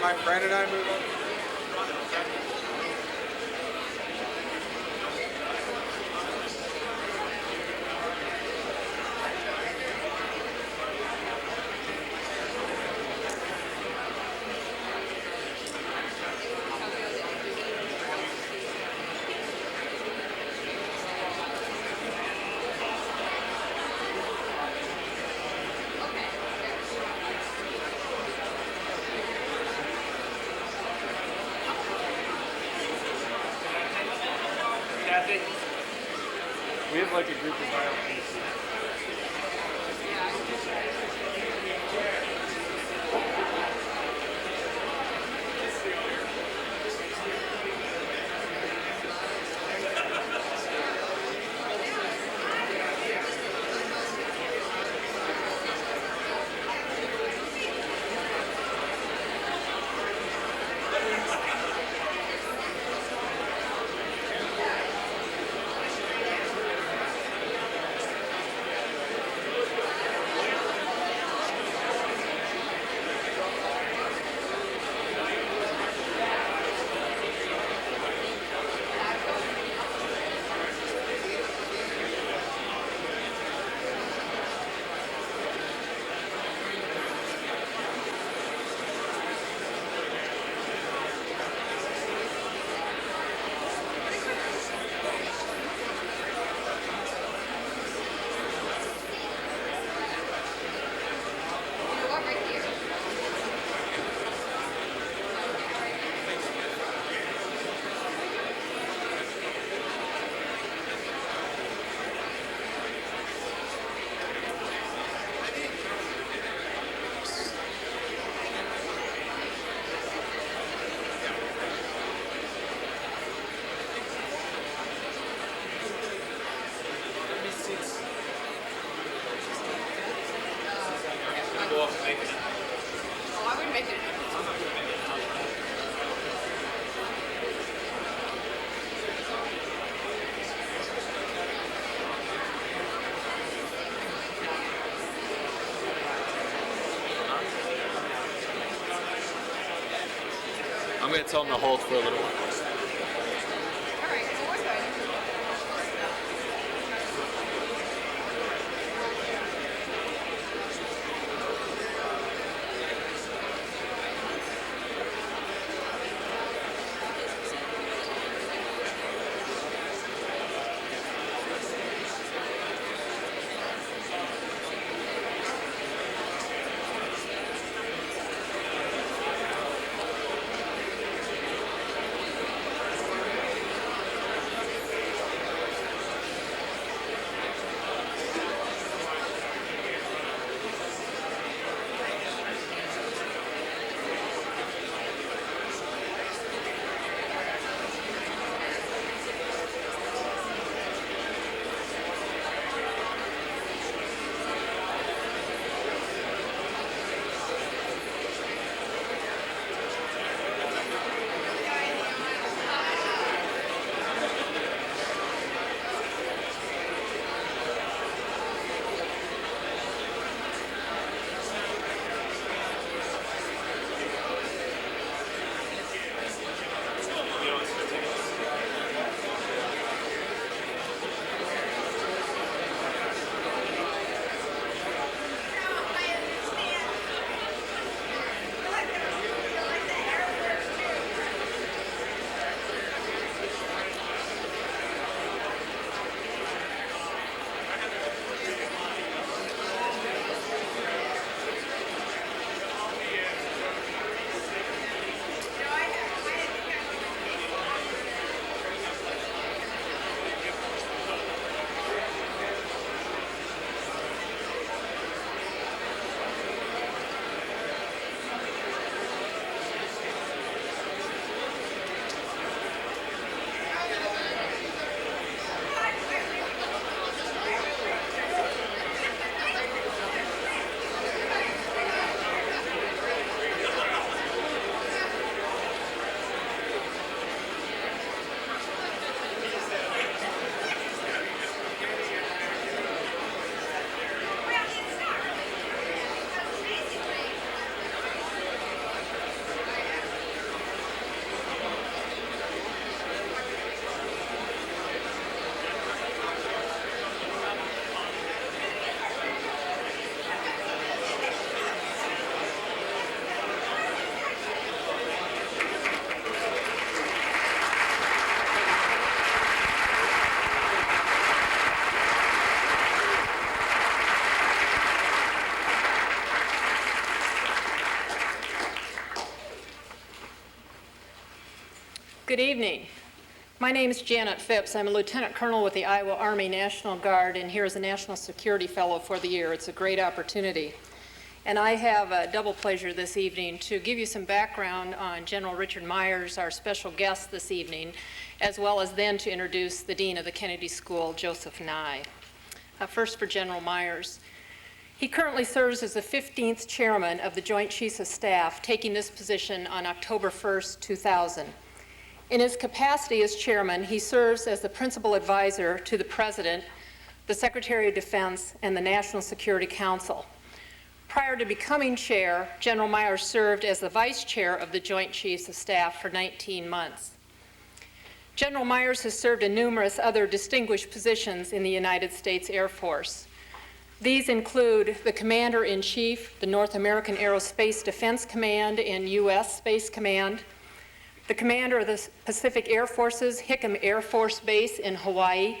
Alright, Brandon and I move on. We have like a group of violins. Oh, I would make it. I'm going to tell him to hold for a little while. All right, so we're good. Good evening. My name is Janet Phipps. I'm a Lieutenant Colonel with the Iowa Army National Guard and here as a National Security Fellow for the year. It's a great opportunity. And I have a double pleasure this evening to give you some background on General Richard Myers, our special guest this evening, as well as then to introduce the Dean of the Kennedy School, Joseph Nye. First for General Myers. He currently serves as the 15th Chairman of the Joint Chiefs of Staff, taking this position on October 1st, 2000. In his capacity as Chairman, he serves as the Principal Advisor to the President, the Secretary of Defense, and the National Security Council. Prior to becoming Chair, General Myers served as the Vice Chair of the Joint Chiefs of Staff for 19 months. General Myers has served in numerous other distinguished positions in the United States Air Force. These include the Commander-in-Chief, the North American Aerospace Defense Command and U.S. Space Command, the Commander of the Pacific Air Forces, Hickam Air Force Base in Hawaii,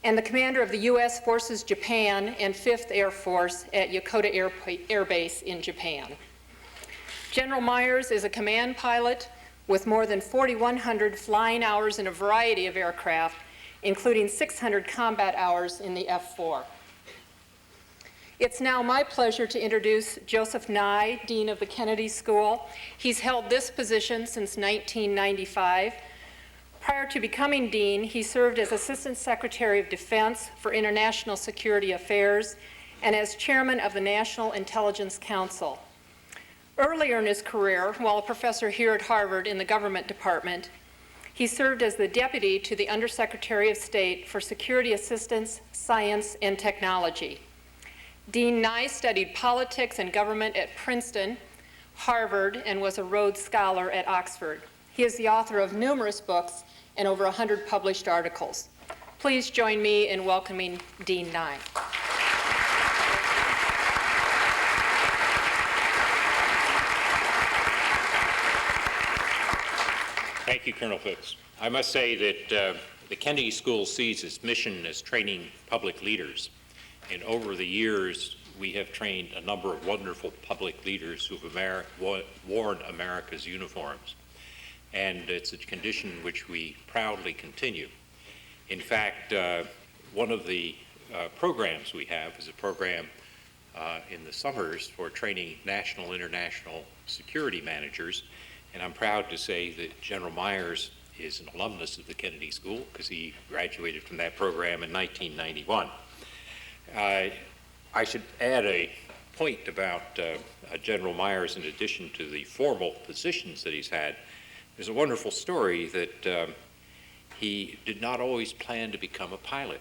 and the Commander of the U.S. Forces Japan and 5th Air Force at Yokota Air Base in Japan. General Myers is a command pilot with more than 4,100 flying hours in a variety of aircraft, including 600 combat hours in the F-4. It's now my pleasure to introduce Joseph Nye, Dean of the Kennedy School. He's held this position since 1995. Prior to becoming Dean, he served as Assistant Secretary of Defense for International Security Affairs and as Chairman of the National Intelligence Council. Earlier in his career, while a professor here at Harvard in the Government Department, he served as the Deputy to the Undersecretary of State for Security Assistance, Science, and Technology. Dean Nye studied politics and government at Princeton, Harvard, and was a Rhodes Scholar at Oxford. He is the author of numerous books and over 100 published articles. Please join me in welcoming Dean Nye. Thank you, Colonel Phipps. I must say that the Kennedy School sees its mission as training public leaders. And over the years, we have trained a number of wonderful public leaders who have worn America's uniforms. And it's a condition which we proudly continue. In fact, one of the programs we have is a program in the summers for training national, international security managers. And I'm proud to say that General Myers is an alumnus of the Kennedy School because he graduated from that program in 1991. I should add a point about General Myers in addition to the formal positions that he's had. There's a wonderful story that he did not always plan to become a pilot.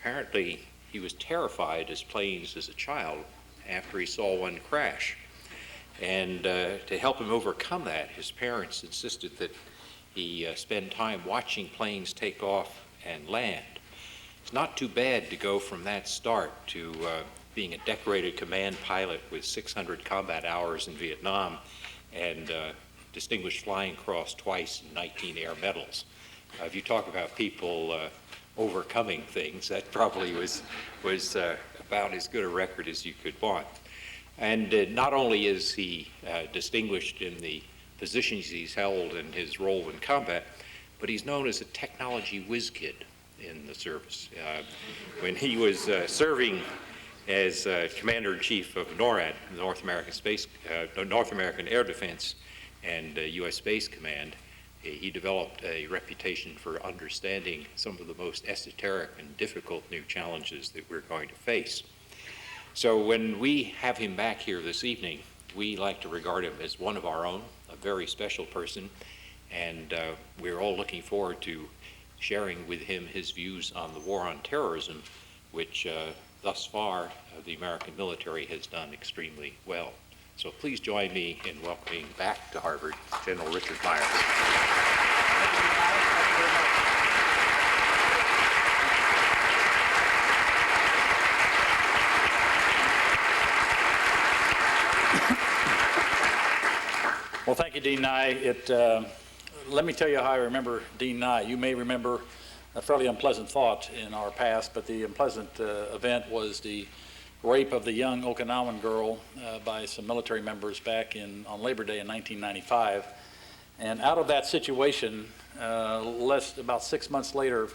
Apparently, he was terrified of planes as a child after he saw one crash. And to help him overcome that, his parents insisted that he spend time watching planes take off and land. It's not too bad to go from that start to being a decorated command pilot with 600 combat hours in Vietnam and Distinguished Flying Cross twice and 19 air medals. If you talk about people overcoming things, that probably was about as good a record as you could want. And not only is he distinguished in the positions he's held in his role in combat, but he's known as a technology whiz kid in the service. When he was serving as Commander-in-Chief of NORAD, North American Air Defense and U.S. Space Command, he developed a reputation for understanding some of the most esoteric and difficult new challenges that we're going to face. So when we have him back here this evening, we like to regard him as one of our own, a very special person, and we're all looking forward to sharing with him his views on the war on terrorism, which thus far the American military has done extremely well. So please join me in welcoming back to Harvard General Richard Myers. Well, thank you, Dean Nye. Let me tell you how I remember Dean Nye. You may remember a fairly unpleasant thought in our past, but the unpleasant event was the rape of the young Okinawan girl by some military members back on Labor Day in 1995. And out of that situation, about 6 months later,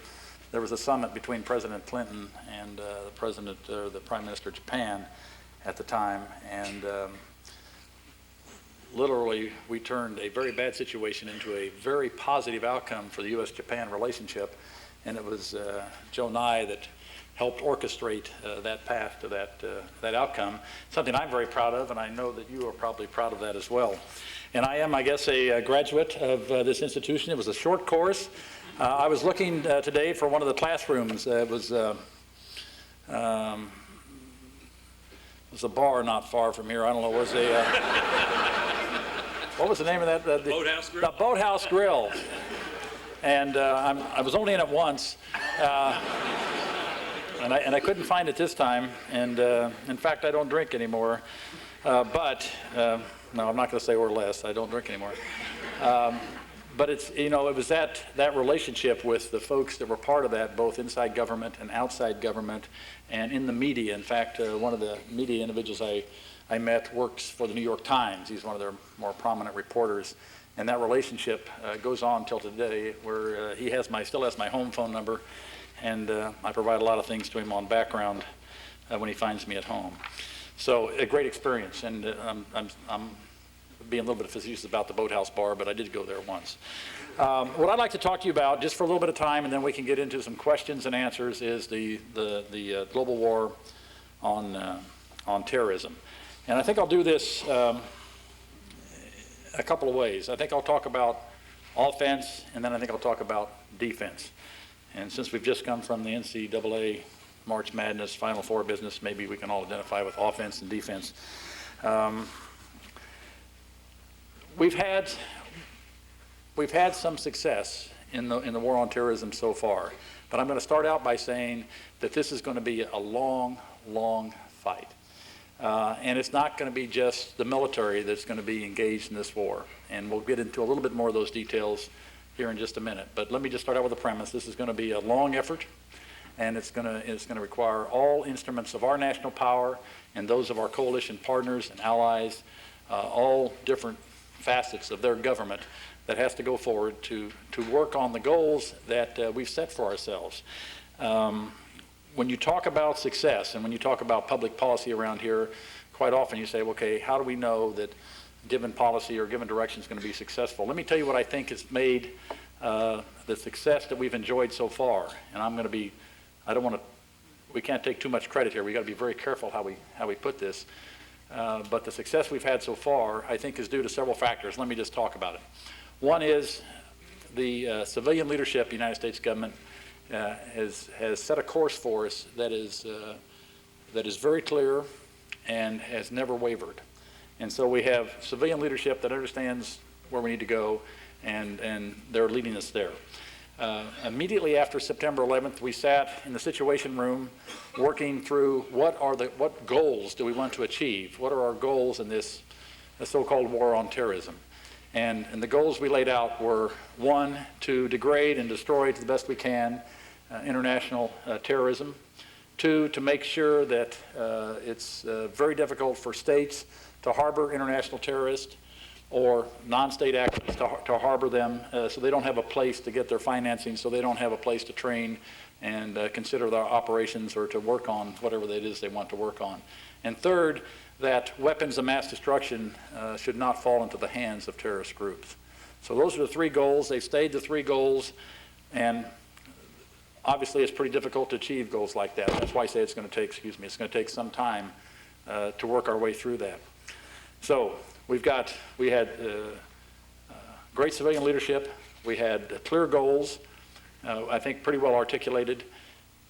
there was a summit between President Clinton and the Prime Minister of Japan at the time, and literally we turned a very bad situation into a very positive outcome for the U.S.-Japan relationship, and it was Joe Nye that helped orchestrate that path to that outcome, something I'm very proud of, and I know that you are probably proud of that as well. And I am, I guess, a graduate of this institution. It was a short course. I was looking today for one of the classrooms. It was a bar not far from here. I don't know, what was the name of that? Boathouse Grill? The Boathouse Grill. And I was only in it once. And I couldn't find it this time. And in fact, I don't drink anymore. No, I'm not going to say or less. I don't drink anymore. But it's, it was that relationship with the folks that were part of that, both inside government and outside government, and in the media. In fact, one of the media individuals I met works for the New York Times. He's one of their more prominent reporters. And that relationship goes on till today, where he still has my home phone number, and I provide a lot of things to him on background when he finds me at home. So a great experience, and I'm being a little bit facetious about the Boathouse Bar, but I did go there once. What I'd like to talk to you about, just for a little bit of time, and then we can get into some questions and answers, is the global war on terrorism. And I think I'll do this a couple of ways. I think I'll talk about offense, and then I think I'll talk about defense. And since we've just come from the NCAA March Madness Final Four business, maybe we can all identify with offense and defense. We've had some success in the war on terrorism so far, but I'm going to start out by saying that this is going to be a long, long fight. And it's not going to be just the military that's going to be engaged in this war. And we'll get into a little bit more of those details here in just a minute. But let me just start out with a premise. This is going to be a long effort, and it's going to require all instruments of our national power and those of our coalition partners and allies, all different facets of their government that has to go forward to work on the goals that we've set for ourselves. When you talk about success and when you talk about public policy around here, quite often you say, okay, how do we know that given policy or given direction is going to be successful? Let me tell you what I think has made the success that we've enjoyed so far. And we can't take too much credit here. We've got to be very careful how we put this. But the success we've had so far, I think, is due to several factors. Let me just talk about it. One is the civilian leadership of the United States government has set a course for us that is very clear and has never wavered. And so we have civilian leadership that understands where we need to go, and they're leading us there. Immediately after September 11th, we sat in the Situation Room working through what goals do we want to achieve? What are our goals in this so-called war on terrorism? And the goals we laid out were, one, to degrade and destroy to the best we can international terrorism. Two, to make sure that it's very difficult for states to harbor international terrorists or non-state actors to harbor them, so they don't have a place to get their financing, so they don't have a place to train and consider their operations or to work on whatever it is they want to work on. And third, that weapons of mass destruction should not fall into the hands of terrorist groups. So those are the three goals. They've stayed the three goals, and obviously it's pretty difficult to achieve goals like that. That's why I say it's going to take some time to work our way through that. So we had great civilian leadership. We had clear goals, I think pretty well articulated.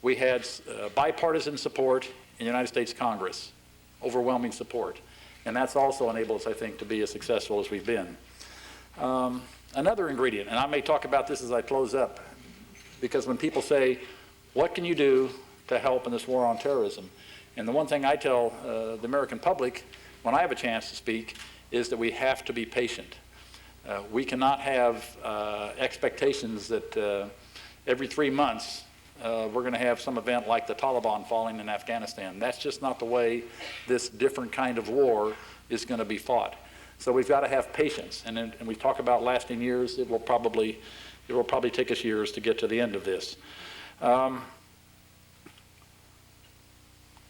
We had bipartisan support in the United States Congress, overwhelming support. And that's also enabled us, I think, to be as successful as we've been. Another ingredient, and I may talk about this as I close up, because when people say, what can you do to help in this war on terrorism? And the one thing I tell the American public when I have a chance to speak is that we have to be patient. We cannot have expectations that every 3 months we're going to have some event like the Taliban falling in Afghanistan. That's just not the way this different kind of war is going to be fought. So we've got to have patience, and we talk about lasting years. It will probably take us years to get to the end of this.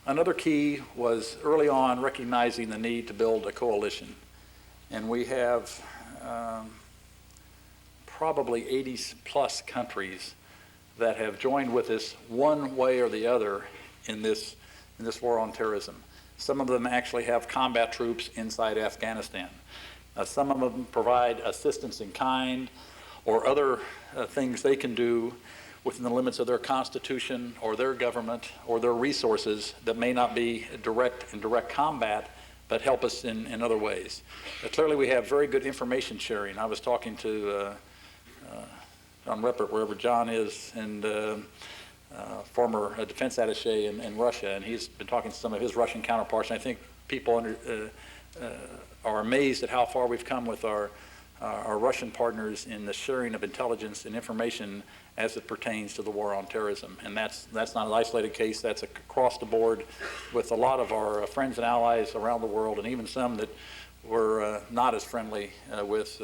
Another key was early on recognizing the need to build a coalition, and we have probably 80 plus countries that have joined with us one way or the other in this war on terrorism. Some of them actually have combat troops inside Afghanistan. Some of them provide assistance in kind or other things they can do within the limits of their constitution or their government or their resources that may not be in direct combat, but help us in other ways. Clearly we have very good information sharing. I was talking to John Reppert, wherever John is, and former defense attaché in Russia, and he's been talking to some of his Russian counterparts, and I think people are amazed at how far we've come with our Russian partners in the sharing of intelligence and information as it pertains to the war on terrorism. And that's not an isolated case. That's across the board with a lot of our friends and allies around the world, and even some that we're not as friendly with,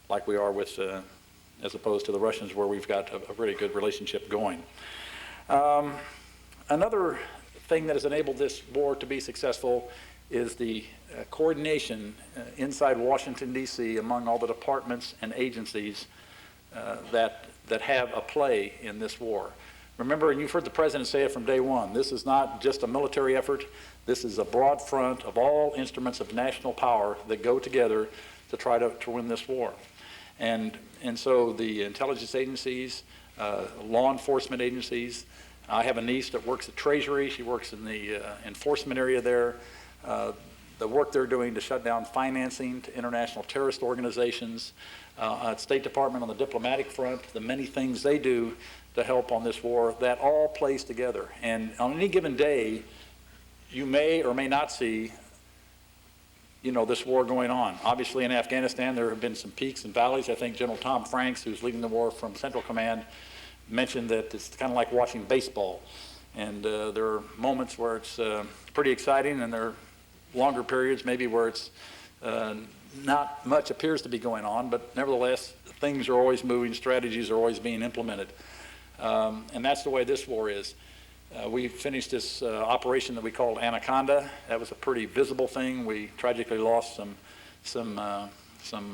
like we are with, as opposed to the Russians, where we've got a really good relationship going. Another thing that has enabled this war to be successful is the coordination inside Washington, D.C. among all the departments and agencies that have a play in this war. Remember, and you've heard the President say it from day one, this is not just a military effort. This is a broad front of all instruments of national power that go together to try to win this war. And so the intelligence agencies, law enforcement agencies, I have a niece that works at Treasury. She works in the enforcement area there. The work they're doing to shut down financing to international terrorist organizations, at State Department on the diplomatic front, the many things they do to help on this war, that all plays together. And on any given day, you may or may not see this war going on. Obviously in Afghanistan there have been some peaks and valleys. I think General Tom Franks, who's leading the war from Central Command, mentioned that it's kind of like watching baseball. And there are moments where it's pretty exciting, and there are longer periods maybe where it's not much appears to be going on, but nevertheless things are always moving, strategies are always being implemented. And that's the way this war is. We finished this operation that we called Anaconda. That was a pretty visible thing. We tragically lost some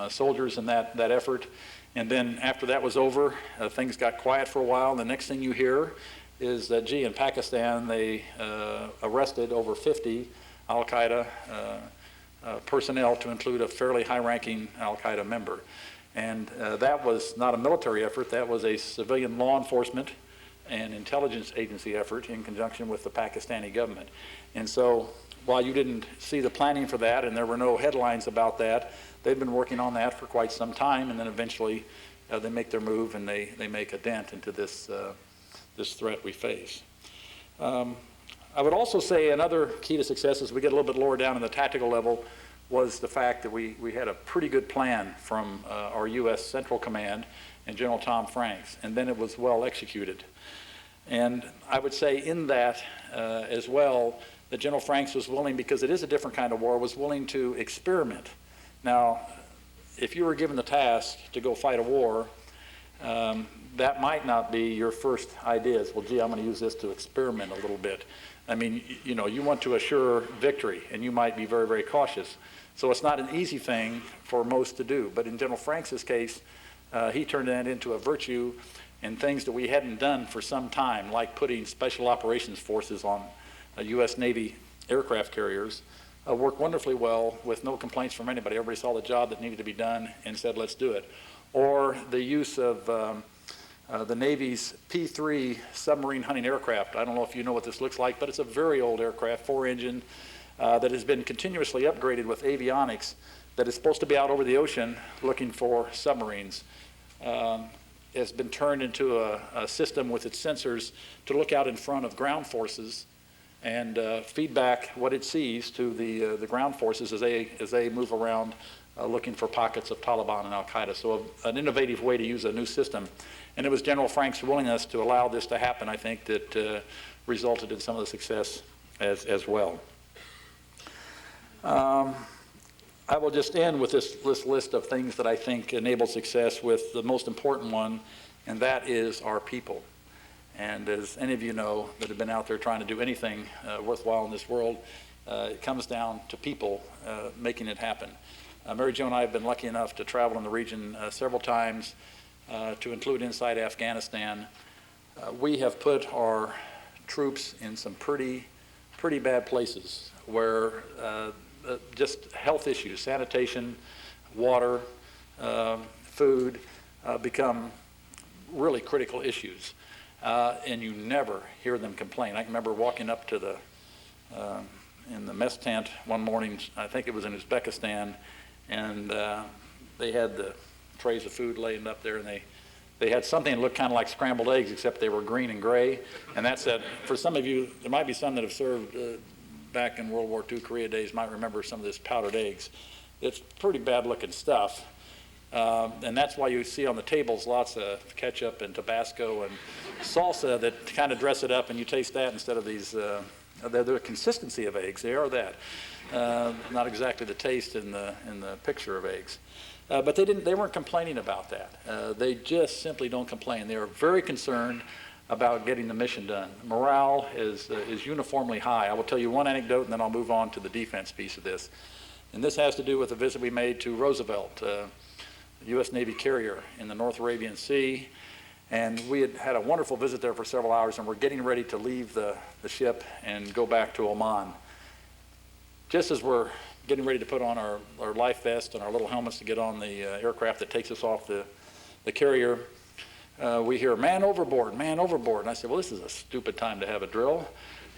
soldiers in that effort. And then after that was over, things got quiet for a while. And the next thing you hear is that, gee, in Pakistan, they arrested over 50 al-Qaeda personnel, to include a fairly high-ranking al-Qaeda member. And that was not a military effort. That was a civilian law enforcement and intelligence agency effort in conjunction with the Pakistani government. And so while you didn't see the planning for that and there were no headlines about that, they've been working on that for quite some time, and then eventually they make their move and they make a dent into this threat we face. I would also say another key to success as we get a little bit lower down in the tactical level was the fact that we had a pretty good plan from our U.S. Central Command and General Tom Franks, and then it was well executed. And I would say in that as well, that General Franks was willing, because it is a different kind of war, was willing to experiment. Now, if you were given the task to go fight a war, that might not be your first ideas. Well, gee, I'm going to use this to experiment a little bit. I mean, you want to assure victory, and you might be very, very cautious. So it's not an easy thing for most to do. But in General Franks' case, he turned that into a virtue, and things that we hadn't done for some time, like putting special operations forces on U.S. Navy aircraft carriers, worked wonderfully well with no complaints from anybody. Everybody saw the job that needed to be done and said, let's do it. Or the use of the Navy's P-3 submarine hunting aircraft. I don't know if you know what this looks like, but it's a very old aircraft, 4-engine, that has been continuously upgraded with avionics that is supposed to be out over the ocean looking for submarines. Has been turned into a system with its sensors to look out in front of ground forces and feed back what it sees to the ground forces as they move around looking for pockets of Taliban and al-Qaeda. So an innovative way to use a new system. And it was General Franks' willingness to allow this to happen, I think, that resulted in some of the success as well. I will just end with this list of things that I think enable success, with the most important one, and that is our people. And as any of you know that have been out there trying to do anything worthwhile in this world, it comes down to people making it happen. Mary Jo and I have been lucky enough to travel in the region several times, to include inside Afghanistan. We have put our troops in some pretty bad places where just health issues, sanitation, water, food, become really critical issues. And you never hear them complain. I can remember walking up to the in the mess tent one morning, I think it was in Uzbekistan, and they had the trays of food laying up there, and they had something that looked kind of like scrambled eggs, except they were green and gray. And that said, for some of you, there might be some that have served back in World War II, Korea days, might remember some of this powdered eggs. It's pretty bad looking stuff. And that's why you see on the tables lots of ketchup and Tabasco and salsa that kind of dress it up, and you taste that instead of these, they're the consistency of eggs, they are that. Not exactly the taste in the picture of eggs. But they weren't complaining about that. They just simply don't complain. They are very concerned about getting the mission done. Morale is uniformly high. I will tell you one anecdote, and then I'll move on to the defense piece of this. And this has to do with a visit we made to Roosevelt, U.S. Navy carrier in the North Arabian Sea. And we had a wonderful visit there for several hours, and we're getting ready to leave the ship and go back to Oman. Just as we're getting ready to put on our life vest and our little helmets to get on the aircraft that takes us off the carrier, we hear, "Man overboard, man overboard." And I said, "Well, this is a stupid time to have a drill."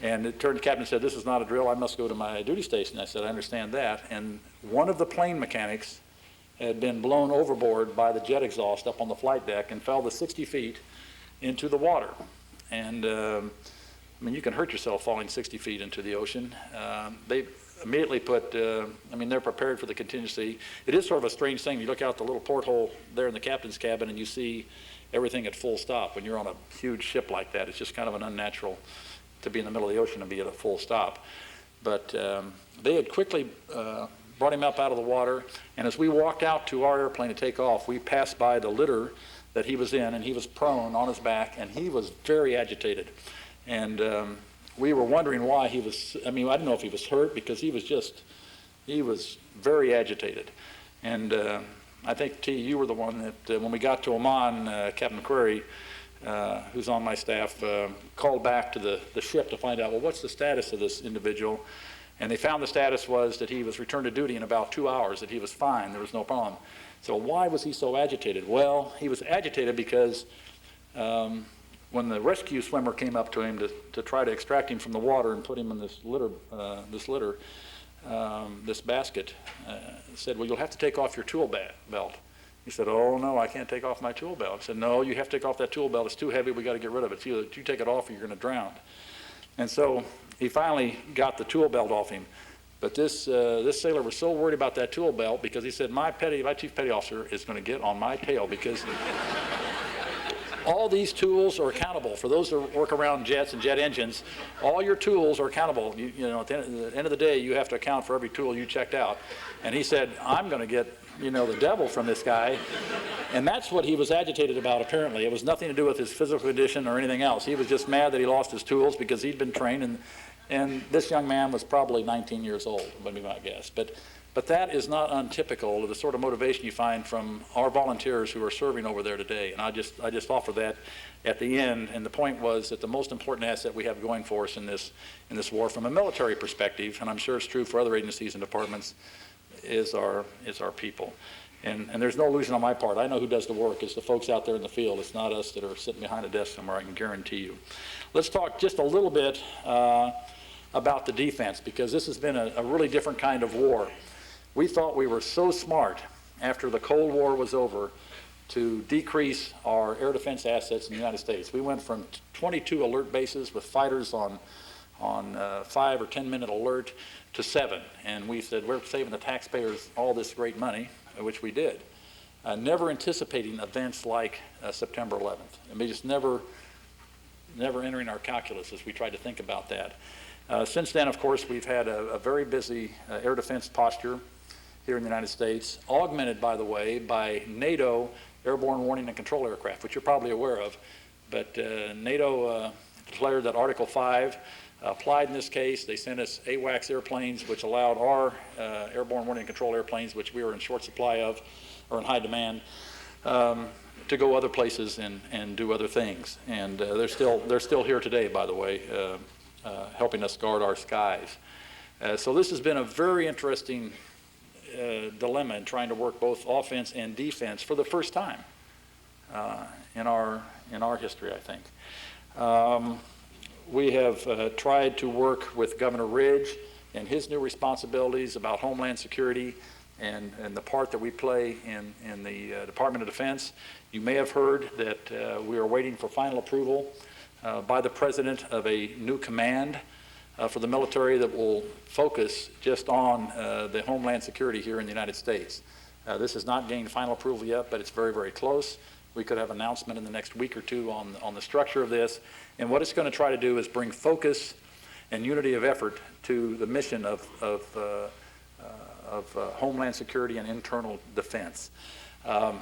And it turned to the captain and said, "This is not a drill, I must go to my duty station." I said, "I understand that." And one of the plane mechanics had been blown overboard by the jet exhaust up on the flight deck and fell to 60 feet into the water. And I mean, you can hurt yourself falling 60 feet into the ocean. They immediately put, I mean, they're prepared for the contingency. It is sort of a strange thing. You look out the little porthole there in the captain's cabin and you see everything at full stop. When you're on a huge ship like that, it's just kind of an unnatural to be in the middle of the ocean and be at a full stop. But they had quickly brought him up out of the water, and as we walked out to our airplane to take off, we passed by the litter that he was in, and he was prone on his back, and he was very agitated. And we were wondering why he was, I mean, I didn't know if he was hurt, because he was very agitated. And I think, T, you were the one that, when we got to Oman, Captain McQuarrie, who's on my staff, called back to the ship to find out, well, what's the status of this individual? And they found the status was that he was returned to duty in about 2 hours, that he was fine, there was no problem. So why was he so agitated? Well, he was agitated because when the rescue swimmer came up to him to try to extract him from the water and put him in this basket, said, "Well, you'll have to take off your tool belt." He said, "Oh, no, I can't take off my tool belt." I said, "No, you have to take off that tool belt. It's too heavy. We got to get rid of it. It's either you take it off or you're going to drown." And so he finally got the tool belt off him. But this sailor was so worried about that tool belt, because he said, my chief petty officer is going to get on my tail, because all these tools are accountable. For those that work around jets and jet engines, all your tools are accountable. You know, at the end of the day, you have to account for every tool you checked out. And he said, I'm going to get, you know, the devil from this guy. And that's what he was agitated about, apparently. It was nothing to do with his physical condition or anything else. He was just mad that he lost his tools, because he'd been trained, and this young man was probably 19 years old, would be my guess. But that is not untypical of the sort of motivation you find from our volunteers who are serving over there today. And I just offer that at the end. And the point was that the most important asset we have going for us in this war, from a military perspective, and I'm sure it's true for other agencies and departments, is our people. And there's no illusion on my part. I know who does the work. It's the folks out there in the field. It's not us that are sitting behind a desk somewhere, I can guarantee you. Let's talk just a little bit about the defense, because this has been a really different kind of war. We thought we were so smart after the Cold War was over to decrease our air defense assets in the United States. We went from 22 alert bases with fighters on 5 or 10 minute alert to 7. And we said, we're saving the taxpayers all this great money, which we did. Never anticipating events like September 11th. I mean, just never entering our calculus as we tried to think about that. Since then, of course, we've had a very busy air defense posture. here in the United States, augmented, by the way, by NATO airborne warning and control aircraft, which you're probably aware of. But NATO declared that Article 5 applied in this case. They sent us AWACS airplanes, which allowed our airborne warning and control airplanes, which we were in short supply of, or in high demand, to go other places and do other things. And they're still here today, by the way, helping us guard our skies. So this has been a very interesting dilemma in trying to work both offense and defense for the first time in our history, I think. We have tried to work with Governor Ridge and his new responsibilities about Homeland Security and the part that we play in the Department of Defense. You may have heard that we are waiting for final approval by the President of a new command for the military that will focus just on the Homeland Security here in the United States. This has not gained final approval yet, but it's very, very close. We could have an announcement in the next week or two on the structure of this. And what it's going to try to do is bring focus and unity of effort to the mission of Homeland Security and internal defense. There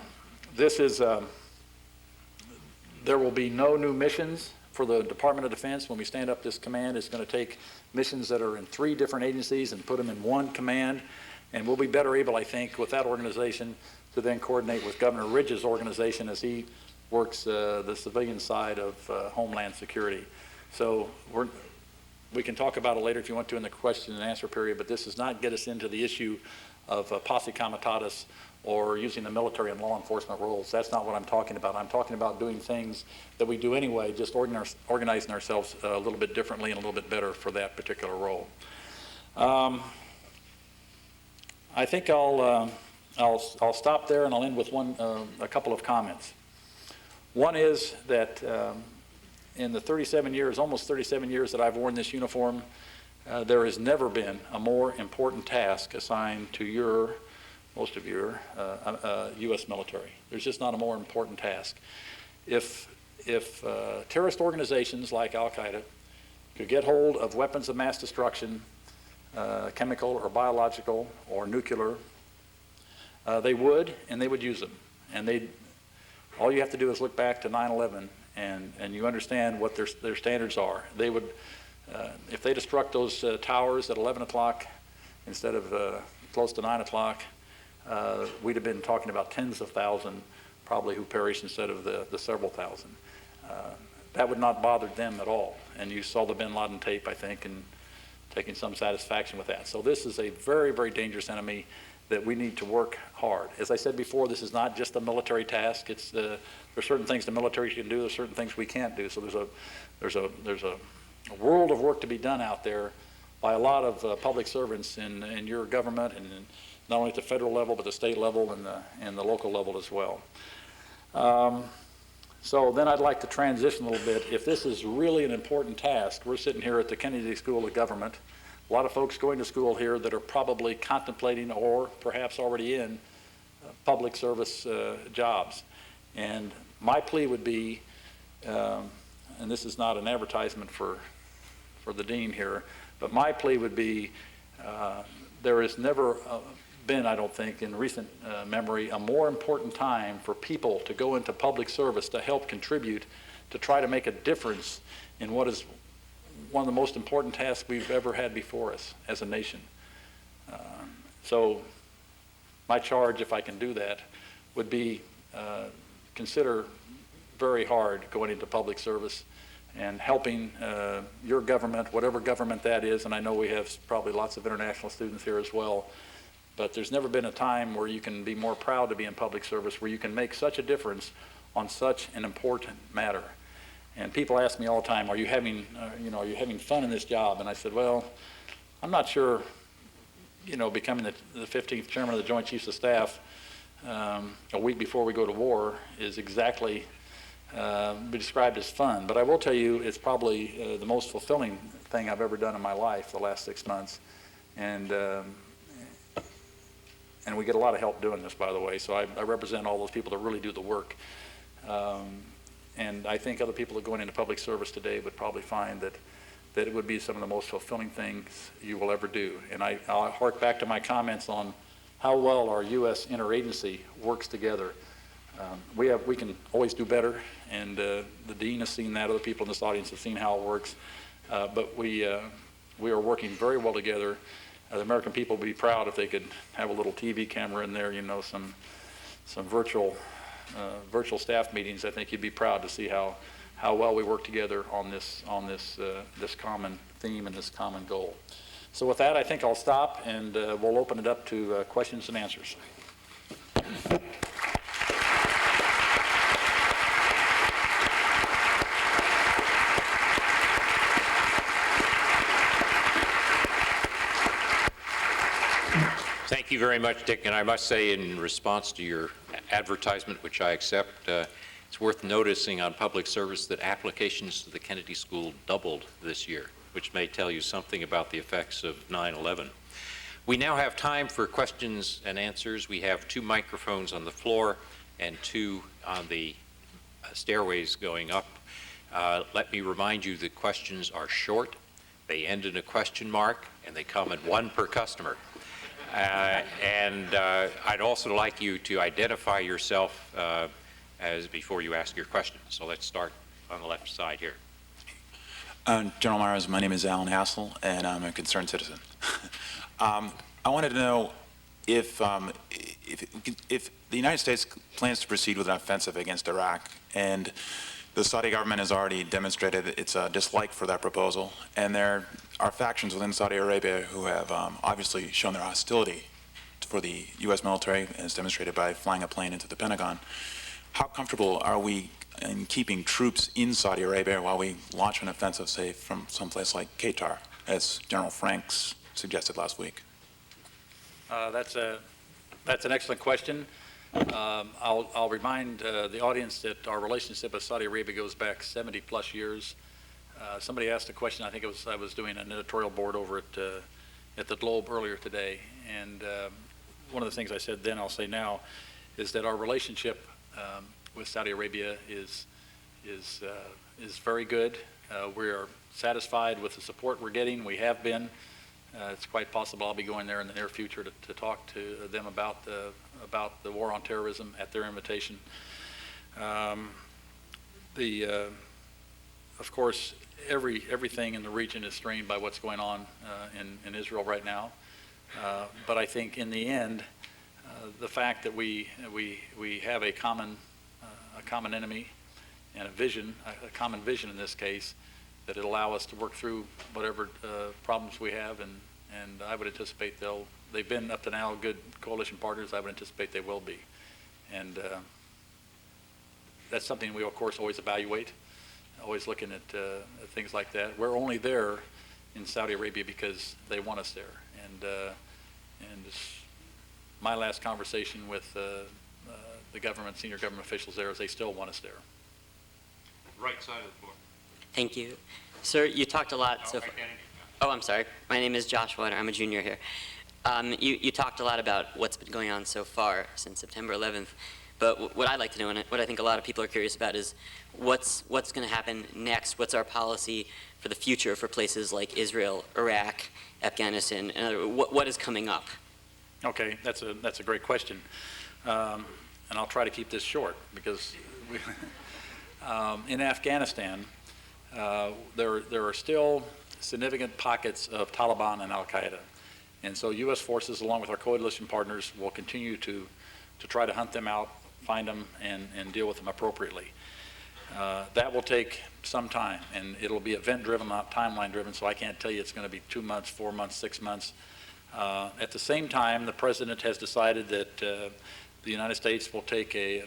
will be no new missions for the Department of Defense. When we stand up this command, it's going to take missions that are in 3 different agencies and put them in one command. And we'll be better able, I think, with that organization to then coordinate with Governor Ridge's organization as he works the civilian side of Homeland Security. So we can talk about it later if you want to in the question and answer period, but this does not get us into the issue of posse comitatus or using the military and law enforcement roles. That's not what I'm talking about. I'm talking about doing things that we do anyway, just organizing ourselves a little bit differently and a little bit better for that particular role. I think I'll stop there and I'll end with a couple of comments. One is that in the 37 years, almost 37 years that I've worn this uniform, there has never been a more important task assigned to most of your U.S. military. There's just not a more important task. If terrorist organizations like Al-Qaeda could get hold of weapons of mass destruction, chemical or biological or nuclear, they would, and they would use them. And all you have to do is look back to 9/11, and you understand what their standards are. They would, if they destruct those towers at 11 o'clock instead of close to 9 o'clock, we'd have been talking about tens of thousands probably who perished instead of the several thousand. That would not bother them at all. And you saw the bin Laden tape, I think, and taking some satisfaction with that. So this is a very, very dangerous enemy that we need to work hard. As I said before, this is not just a military task. There's certain things the military can do, there's certain things we can't do. So there's a world of work to be done out there by a lot of public servants in your government, and not only at the federal level, but the state level and the local level as well. So then I'd like to transition a little bit. If this is really an important task, we're sitting here at the Kennedy School of Government. A lot of folks going to school here that are probably contemplating or perhaps already in public service jobs. And my plea would be, and this is not an advertisement for the dean here, but my plea would be there has never been, I don't think, in recent memory, a more important time for people to go into public service to help contribute, to try to make a difference in what is one of the most important tasks we've ever had before us as a nation. So my charge, if I can do that, would be consider very hard going into public service and helping your government, whatever government that is, and I know we have probably lots of international students here as well, but there's never been a time where you can be more proud to be in public service, where you can make such a difference on such an important matter. And people ask me all the time, are you having fun in this job? And I said, well, I'm not sure, becoming the 15th chairman of the Joint Chiefs of Staff a week before we go to war is exactly be described as fun. But I will tell you, it's probably the most fulfilling thing I've ever done in my life the last 6 months. And we get a lot of help doing this, by the way. So I represent all those people that really do the work. And I think other people that are going into public service today would probably find that it would be some of the most fulfilling things you will ever do. And I'll hark back to my comments on how well our U.S. interagency works together. We can always do better, and the Dean has seen that. Other people in this audience have seen how it works. But we are working very well together. The American people would be proud if they could have a little TV camera in there, some virtual staff meetings. I think you'd be proud to see how well we work together on this common theme and this common goal. So with that, I think I'll stop, and we'll open it up to questions and answers. Thank you very much, Dick. And I must say, in response to your advertisement, which I accept, it's worth noticing on public service that applications to the Kennedy School doubled this year, which may tell you something about the effects of 9/11. We now have time for questions and answers. We have 2 microphones on the floor and 2 on the stairways going up. Let me remind you that questions are short. They end in a question mark, and they come at 1 per customer. I'd also like you to identify yourself as before you ask your question. So let's start on the left side here. General Myers, my name is Alan Hassel, and I'm a concerned citizen. I wanted to know if the United States plans to proceed with an offensive against Iraq, and the Saudi government has already demonstrated its dislike for that proposal, and there are factions within Saudi Arabia who have obviously shown their hostility for the U.S. military, as demonstrated by flying a plane into the Pentagon. How comfortable are we in keeping troops in Saudi Arabia while we launch an offensive, say, from someplace like Qatar, as General Franks suggested last week? That's an excellent question. I'll remind the audience that our relationship with Saudi Arabia goes back 70-plus years. Somebody asked a question. I think I was doing an editorial board over at the Globe earlier today, and one of the things I said then, I'll say now, is that our relationship with Saudi Arabia is very good. We are satisfied with the support we're getting. We have been. It's quite possible I'll be going there in the near future to talk to them about the war on terrorism at their invitation. Of course, everything in the region is strained by what's going on in Israel right now. But I think in the end, the fact that we have a common enemy and a common vision in this case, that it'll allow us to work through whatever problems we have, and I would anticipate they've been up to now good coalition partners. I would anticipate they will be, and that's something we of course always evaluate, always looking at things like that. We're only there in Saudi Arabia because they want us there, and my last conversation with the senior government officials there is they still want us there. Right side of the floor. Thank you. Sir, you talked a lot so far. Oh, I'm sorry. My name is Joshua, and I'm a junior here. You talked a lot about what's been going on so far since September 11th, but what I'd like to know, and what I think a lot of people are curious about, is what's going to happen next? What's our policy for the future for places like Israel, Iraq, Afghanistan, and what is coming up? Okay, that's a great question, and I'll try to keep this short because in Afghanistan, there are still significant pockets of Taliban and Al-Qaeda. And so U.S. forces, along with our coalition partners, will continue to try to hunt them out, find them, and deal with them appropriately. That will take some time, and it'll be event-driven, not timeline-driven, so I can't tell you it's going to be 2 months, 4 months, 6 months. At the same time, the President has decided that the United States will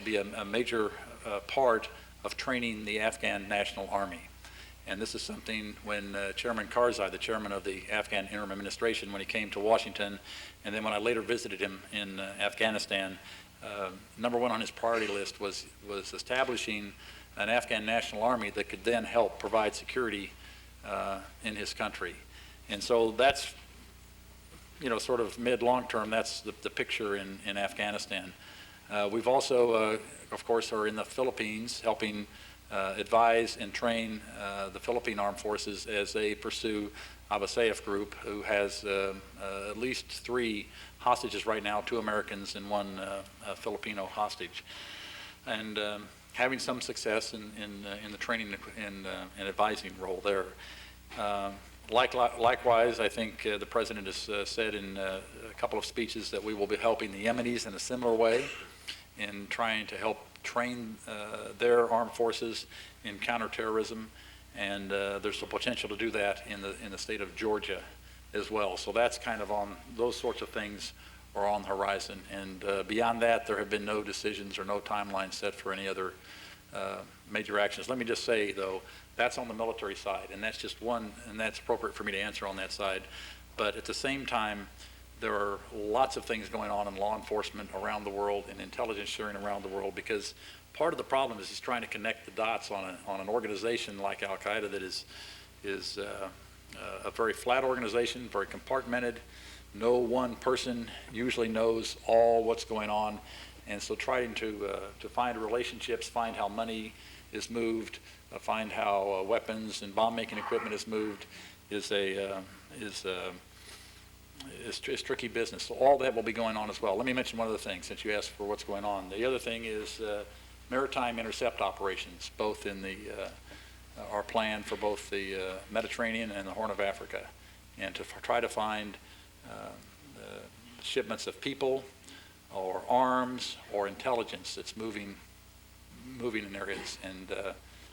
be a major part of training the Afghan National Army. And this is something when Chairman Karzai, the chairman of the Afghan Interim Administration, when he came to Washington, and then when I later visited him in Afghanistan, number one on his priority list was establishing an Afghan National Army that could then help provide security in his country. And so that's, sort of mid-long term, that's the picture in Afghanistan. We've also, of course, are in the Philippines helping advise and train the Philippine Armed Forces as they pursue Abasayaf group, who has at least 3 hostages right now, 2 Americans and 1 Filipino hostage. And having some success in the training and advising role there. Likewise, I think the President has said in a couple of speeches that we will be helping the Yemenis in a similar way in trying to help train their armed forces in counterterrorism, and there's the potential to do that in the state of Georgia as well. So that's kind of on, those sorts of things are on the horizon, and beyond that there have been no decisions or no timeline set for any other major actions. Let me just say though, that's on the military side, and that's just one, and that's appropriate for me to answer on that side. But at the same time, there are lots of things going on in law enforcement around the world and intelligence sharing around the world, because part of the problem is trying to connect the dots on an organization like Al-Qaeda that is a very flat organization, very compartmented. No one person usually knows all what's going on, and so trying to find relationships, find how money is moved, find how weapons and bomb-making equipment is moved is tricky business. So all that will be going on as well. Let me mention one other thing since you asked for what's going on. The other thing is maritime intercept operations, both in our plan for both the Mediterranean and the Horn of Africa, and to try to find shipments of people or arms or intelligence that's moving in areas, and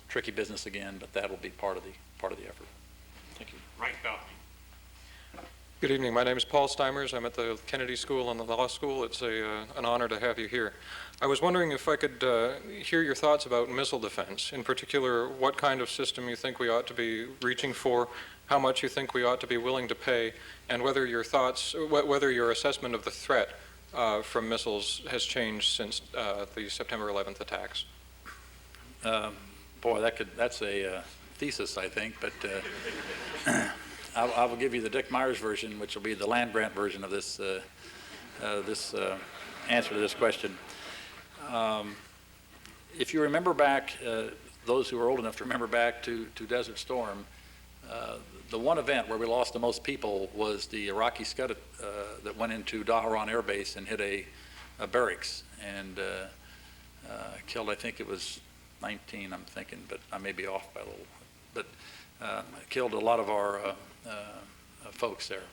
tricky business again, but that'll be part of the effort. Thank you. Right, Balcony. Good evening. My name is Paul Steimers. I'm at the Kennedy School and the Law School. It's an honor to have you here. I was wondering if I could hear your thoughts about missile defense. In particular, what kind of system you think we ought to be reaching for, how much you think we ought to be willing to pay, and whether your thoughts, whether your assessment of the threat from missiles has changed since the September 11th attacks. Boy, that's a thesis, I think, but I will give you the Dick Myers version, which will be the land grant version of this answer to this question. If you remember back, those who are old enough to remember back to Desert Storm, the one event where we lost the most people was the Iraqi Scud that went into Dahran Air Base and hit a barracks and killed, I think it was 19, I'm thinking, but I may be off by a little, but killed a lot of our folks there.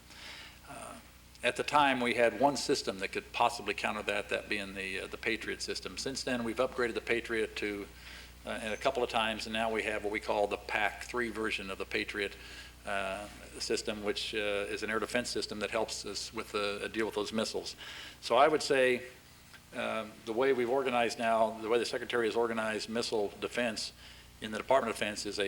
At the time, we had one system that could possibly counter that being the Patriot system. Since then, we've upgraded the Patriot to and a couple of times, and now we have what we call the PAC-3 version of the Patriot system, which is an air defense system that helps us with deal with those missiles. So I would say the way we've organized now, the way the Secretary has organized missile defense in the Department of Defense is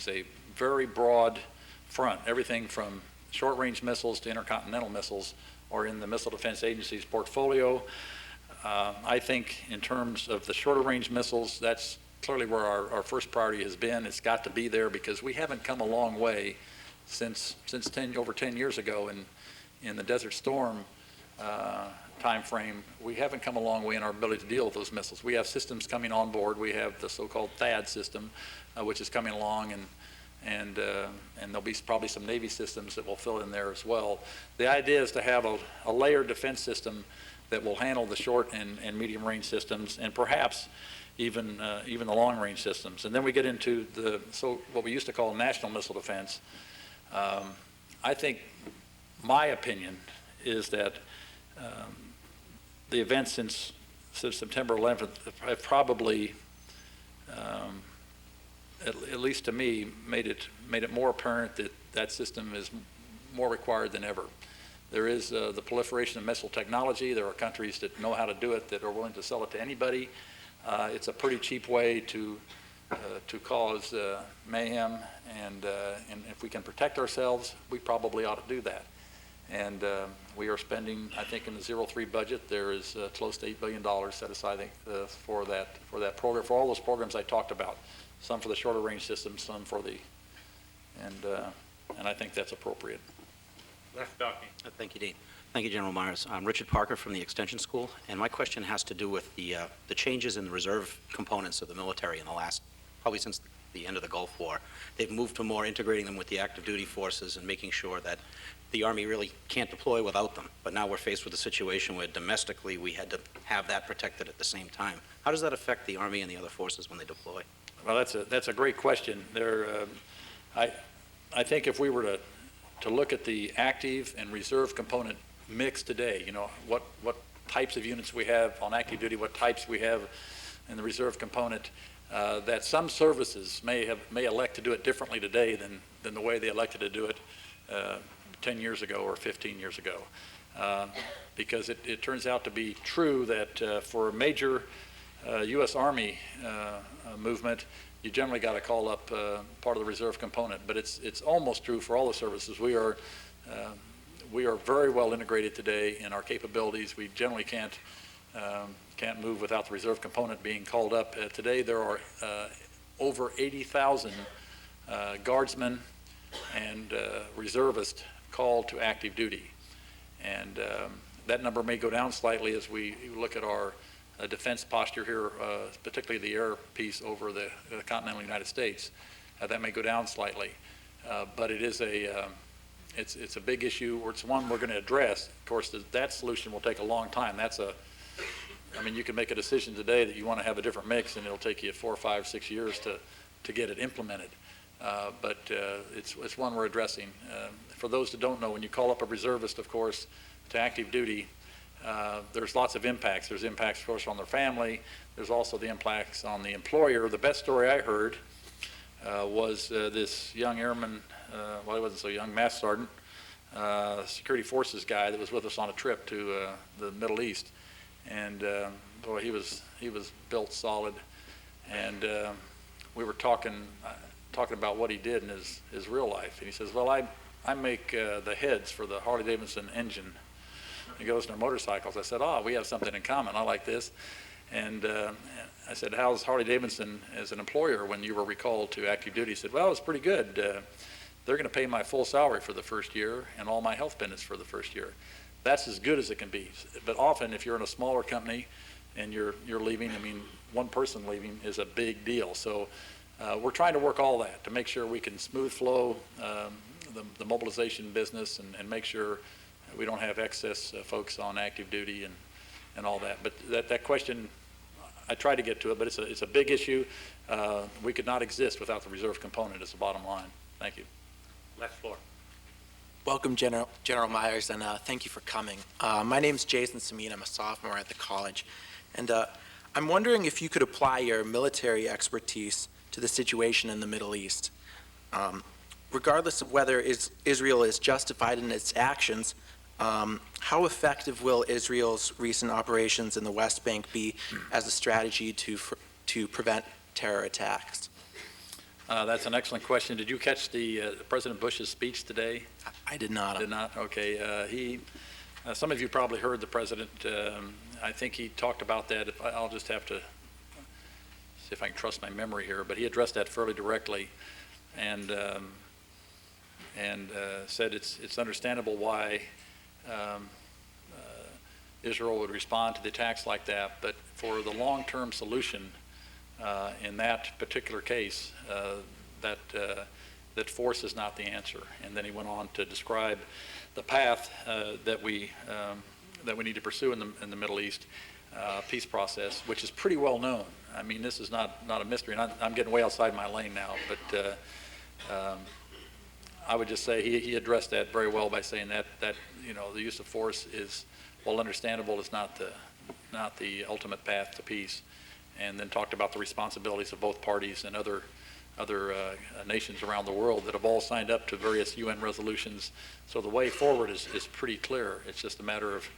a very broad front. Everything from short-range missiles to intercontinental missiles are in the Missile Defense Agency's portfolio. I think in terms of the shorter-range missiles, that's clearly where our first priority has been. It's got to be there because we haven't come a long way since over 10 years ago in the Desert Storm time frame. We haven't come a long way in our ability to deal with those missiles. We have systems coming on board. We have the so-called THAAD system, which is coming along, and there'll be probably some Navy systems that will fill in there as well. The idea is to have a layered defense system that will handle the short and medium range systems, and perhaps even the long range systems. And then we get into what we used to call national missile defense. I think my opinion is that the events since September 11th have probably, at least to me, made it more apparent that that system is more required than ever. There is the proliferation of missile technology. There are countries that know how to do it, that are willing to sell it to anybody. It's a pretty cheap way to cause mayhem, and if we can protect ourselves, we probably ought to do that. And we are spending, I think, in the 03 budget, there is close to $8 billion set aside for that program, for all those programs I talked about. Some for the shorter range systems, some for and I think that's appropriate. Left Balcony. Thank you, Dean. Thank you, General Myers. I'm Richard Parker from the Extension School, and my question has to do with the changes in the reserve components of the military in the last probably since the end of the Gulf War. They've moved to more integrating them with the active duty forces and making sure that the Army really can't deploy without them. But now we're faced with a situation where domestically we had to have that protected at the same time. How does that affect the Army and the other forces when they deploy? Well, that's a great question. I think if we were to look at the active and reserve component mix today, you know, what types of units we have on active duty, what types we have in the reserve component, that some services may elect to do it differently today than the way they elected to do it 10 years ago or 15 years ago. Because it turns out to be true that for a major U.S. Army movement, you generally got to call up part of the reserve component. But it's almost true for all the services. We are very well integrated today in our capabilities. We generally can't move without the reserve component being called up. Today there are over 80,000 guardsmen and reservists called to active duty. And that number may go down slightly as we look at our defense posture here, particularly the air piece over the continental United States. That may go down slightly, but it is it's a big issue, or it's one we're going to address. Of course, that solution will take a long time. I mean, you can make a decision today that you want to have a different mix, and it'll take you 4, 5, 6 years to get it implemented. But it's one we're addressing. For those that don't know, when you call up a reservist, of course, to active duty, there's lots of impacts. There's impacts, of course, on their family. There's also the impacts on the employer. The best story I heard was this young airman, well, he wasn't so young, Master Sergeant, security forces guy that was with us on a trip to the Middle East. And boy, he was built solid. And we were talking about what he did in his real life. And he says, well, I make the heads for the Harley-Davidson engine. He goes to our motorcycles. I said, we have something in common. I like this. And I said, how's Harley-Davidson as an employer when you were recalled to active duty? He said, well, it's pretty good. They're going to pay my full salary for the first year and all my health benefits for the first year. That's as good as it can be. But often, if you're in a smaller company and you're leaving, I mean, one person leaving is a big deal. So we're trying to work all that to make sure we can smooth flow the mobilization business and make sure we don't have excess folks on active duty and all that. But that question, I tried to get to it, but it's a big issue. We could not exist without the reserve component as the bottom line. Thank you. Left floor. Welcome, General Myers, and thank you for coming. My name is Jason Samin. I'm a sophomore at the college. And I'm wondering if you could apply your military expertise to the situation in the Middle East. Regardless of whether Israel is justified in its actions, how effective will Israel's recent operations in the West Bank be as a strategy to prevent terror attacks? That's an excellent question. Did you catch the President Bush's speech today? I did not. Did not? Okay. Some of you probably heard the president. I think he talked about that. I'll just have to see if I can trust my memory here, but he addressed that fairly directly, and said it's understandable why Israel would respond to the attacks like that, but for the long-term solution in that particular case, that force is not the answer. And then he went on to describe the path that we need to pursue in the Middle East peace process, which is pretty well known. I mean, this is not a mystery. And I'm getting way outside my lane now, but I would just say he addressed that very well by saying that the use of force is, while understandable, is not the ultimate path to peace. And then talked about the responsibilities of both parties and other nations around the world that have all signed up to various UN resolutions. So the way forward is pretty clear. It's just a matter of,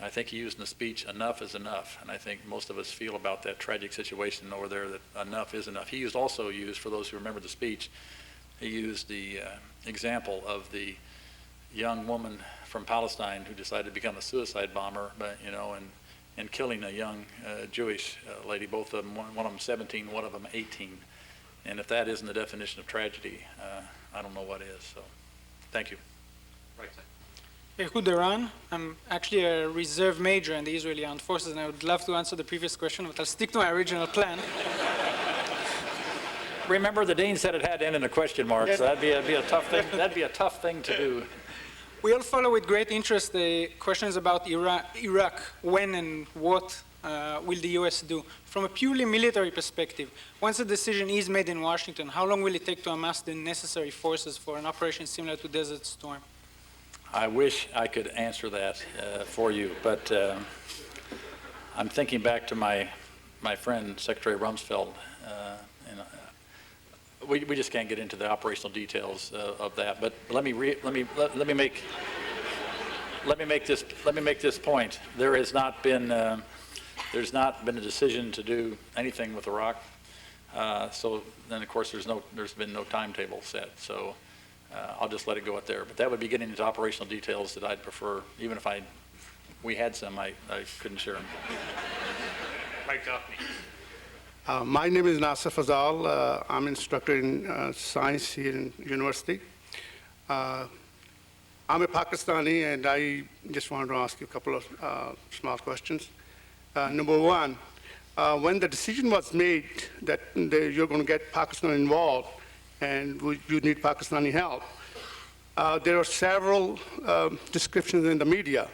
I think he used in the speech, enough is enough. And I think most of us feel about that tragic situation over there that enough is enough. He also used, for those who remember the speech, he used the example of the young woman from Palestine who decided to become a suicide bomber, but and killing a young Jewish lady, both of them, one of them 17, one of them 18. And if that isn't the definition of tragedy, I don't know what is. So, thank you. Right side. Ehud Iran. I'm actually a reserve major in the Israeli Armed Forces, and I would love to answer the previous question, but I'll stick to my original plan. Remember, the dean said it had to end in a question mark, so that'd be a tough thing. That'd be a tough thing to do. We all follow with great interest the questions about Iraq. When and what will the U.S. do? From a purely military perspective, once a decision is made in Washington, how long will it take to amass the necessary forces for an operation similar to Desert Storm? I wish I could answer that for you, but I'm thinking back to my friend Secretary Rumsfeld, and we just can't get into the operational details of that. But let me make this point. There's not been a decision to do anything with Iraq. So then, of course, there's been no timetable set. So I'll just let it go at there. But that would be getting into operational details that I'd prefer, even if we had some, I couldn't share them. Mike Duffney. My name is Nasser Fazal. I'm instructor in science here in university. I'm a Pakistani, and I just wanted to ask you a couple of small questions. Number one, when the decision was made that you're going to get Pakistan involved and you need Pakistani help, there are several descriptions in the media.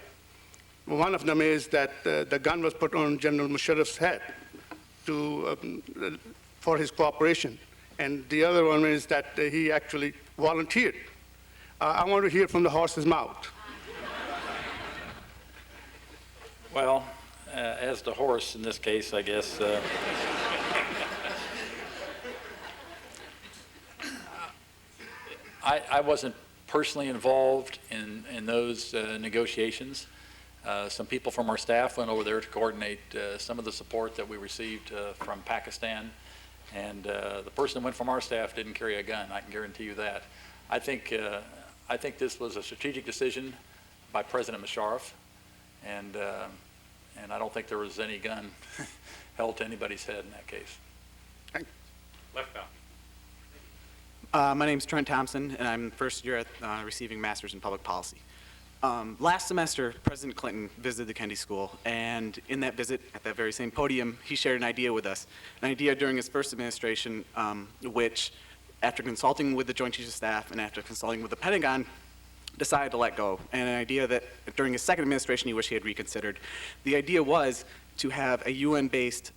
One of them is that the gun was put on General Musharraf's head for his cooperation. And the other one is that he actually volunteered. I want to hear from the horse's mouth. Well, as the horse in this case, I guess. I wasn't personally involved in those negotiations. Some people from our staff went over there to coordinate some of the support that we received from Pakistan, and the person that went from our staff didn't carry a gun. I can guarantee you that. I think this was a strategic decision by President Musharraf, and I don't think there was any gun held to anybody's head in that case. Left bow. My name is Trent Thompson, and I'm first year at receiving Master's in Public Policy. Last semester, President Clinton visited the Kennedy School, and in that visit, at that very same podium, he shared an idea with us, an idea during his first administration, which, after consulting with the Joint Chiefs of Staff and after consulting with the Pentagon, decided to let go, and an idea that during his second administration he wished he had reconsidered. The idea was to have a UN-based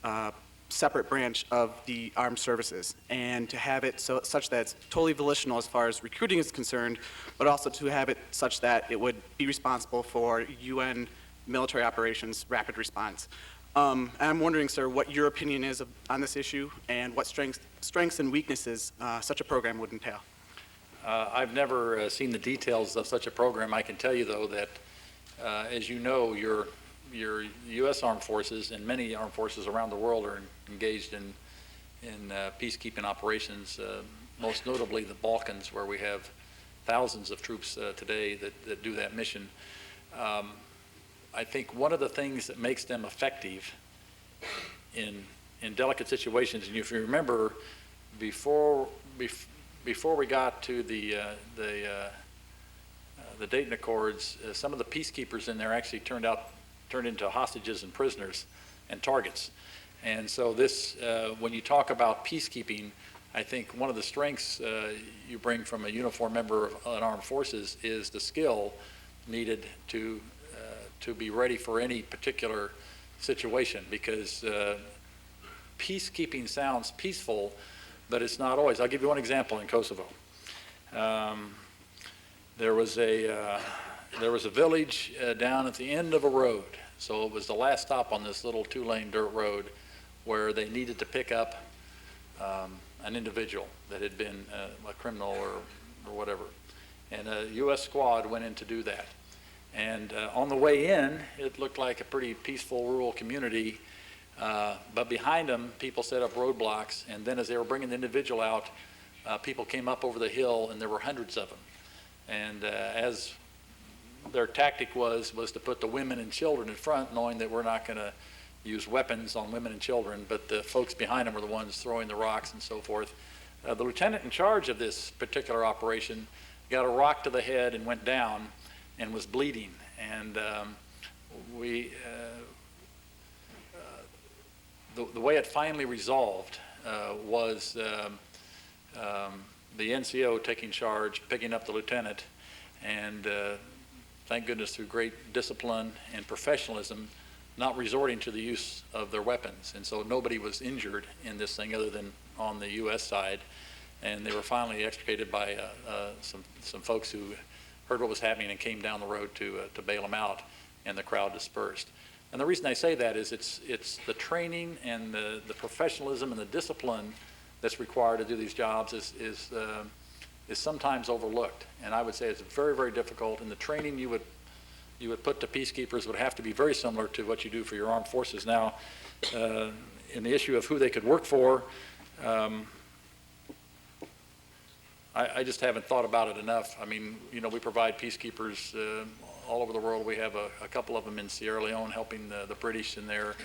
separate branch of the armed services, and to have it such that it's totally volitional as far as recruiting is concerned, but also to have it such that it would be responsible for UN military operations, rapid response. And I'm wondering, sir, what your opinion is on this issue, and what strengths and weaknesses such a program would entail. I've never seen the details of such a program. I can tell you, though, that as you know, your U.S. armed forces and many armed forces around the world are engaged in peacekeeping operations, most notably the Balkans, where we have thousands of troops today that do that mission. I think one of the things that makes them effective in delicate situations, and if you remember, before we got to the Dayton Accords, some of the peacekeepers in there actually turned into hostages and prisoners and targets. And so this, when you talk about peacekeeping, I think one of the strengths you bring from a uniformed member of an armed forces is the skill needed to be ready for any particular situation, because peacekeeping sounds peaceful, but it's not always. I'll give you one example in Kosovo. There was a village down at the end of a road. So it was the last stop on this little two-lane dirt road where they needed to pick up an individual that had been a criminal or whatever. And a U.S. squad went in to do that. And on the way in, it looked like a pretty peaceful rural community. But behind them, people set up roadblocks. And then as they were bringing the individual out, people came up over the hill, and there were hundreds of them. And as their tactic was to put the women and children in front, knowing that we're not going to use weapons on women and children, but the folks behind them were the ones throwing the rocks and so forth. The lieutenant in charge of this particular operation got a rock to the head and went down and was bleeding. And the way it finally resolved was the NCO taking charge, picking up the lieutenant, and thank goodness through great discipline and professionalism, not resorting to the use of their weapons. And so nobody was injured in this thing other than on the U.S. side. And they were finally extricated by some folks who heard what was happening and came down the road to bail them out, and the crowd dispersed. And the reason I say that is it's the training and the professionalism and the discipline that's required to do these jobs is sometimes overlooked. And I would say it's very, very difficult. And the training you would put to peacekeepers would have to be very similar to what you do for your armed forces. Now, in the issue of who they could work for, I just haven't thought about it enough. I mean, you know, we provide peacekeepers all over the world. We have a couple of them in Sierra Leone helping the British in that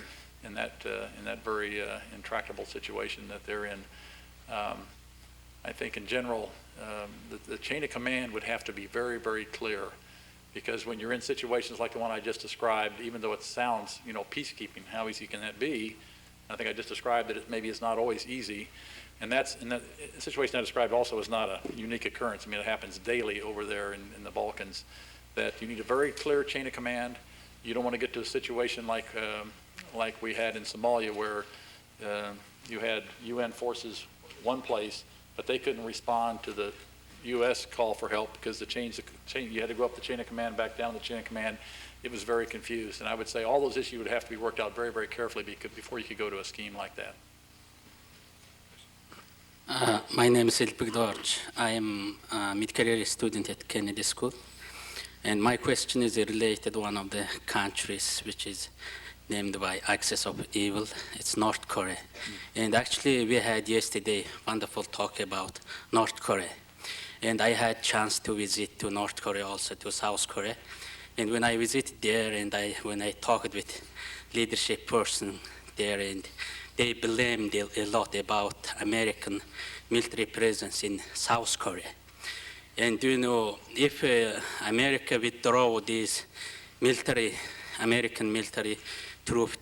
very intractable situation that they're in. I think in general, the chain of command would have to be very, very clear, because when you're in situations like the one I just described, even though it sounds, you know, peacekeeping, how easy can that be? I think I just described that it maybe it's not always easy. And that situation I described also is not a unique occurrence. I mean, it happens daily over there in the Balkans, that you need a very clear chain of command. You don't want to get to a situation like we had in Somalia, where you had UN forces one place, but they couldn't respond to the U.S. call for help because you had to go up the chain of command, back down the chain of command. It was very confused. And I would say all those issues would have to be worked out very, very carefully before you could go to a scheme like that. My name is Ilpik Dorj. I am a mid-career student at Kennedy School. And my question is related to one of the countries which is named by axis of evil. It's North Korea. And actually, we had yesterday wonderful talk about North Korea. And I had chance to visit to North Korea, also to South Korea. And when I visited there, and when I talked with leadership person there, and they blamed a lot about American military presence in South Korea. And you know, if America withdraw these American military troops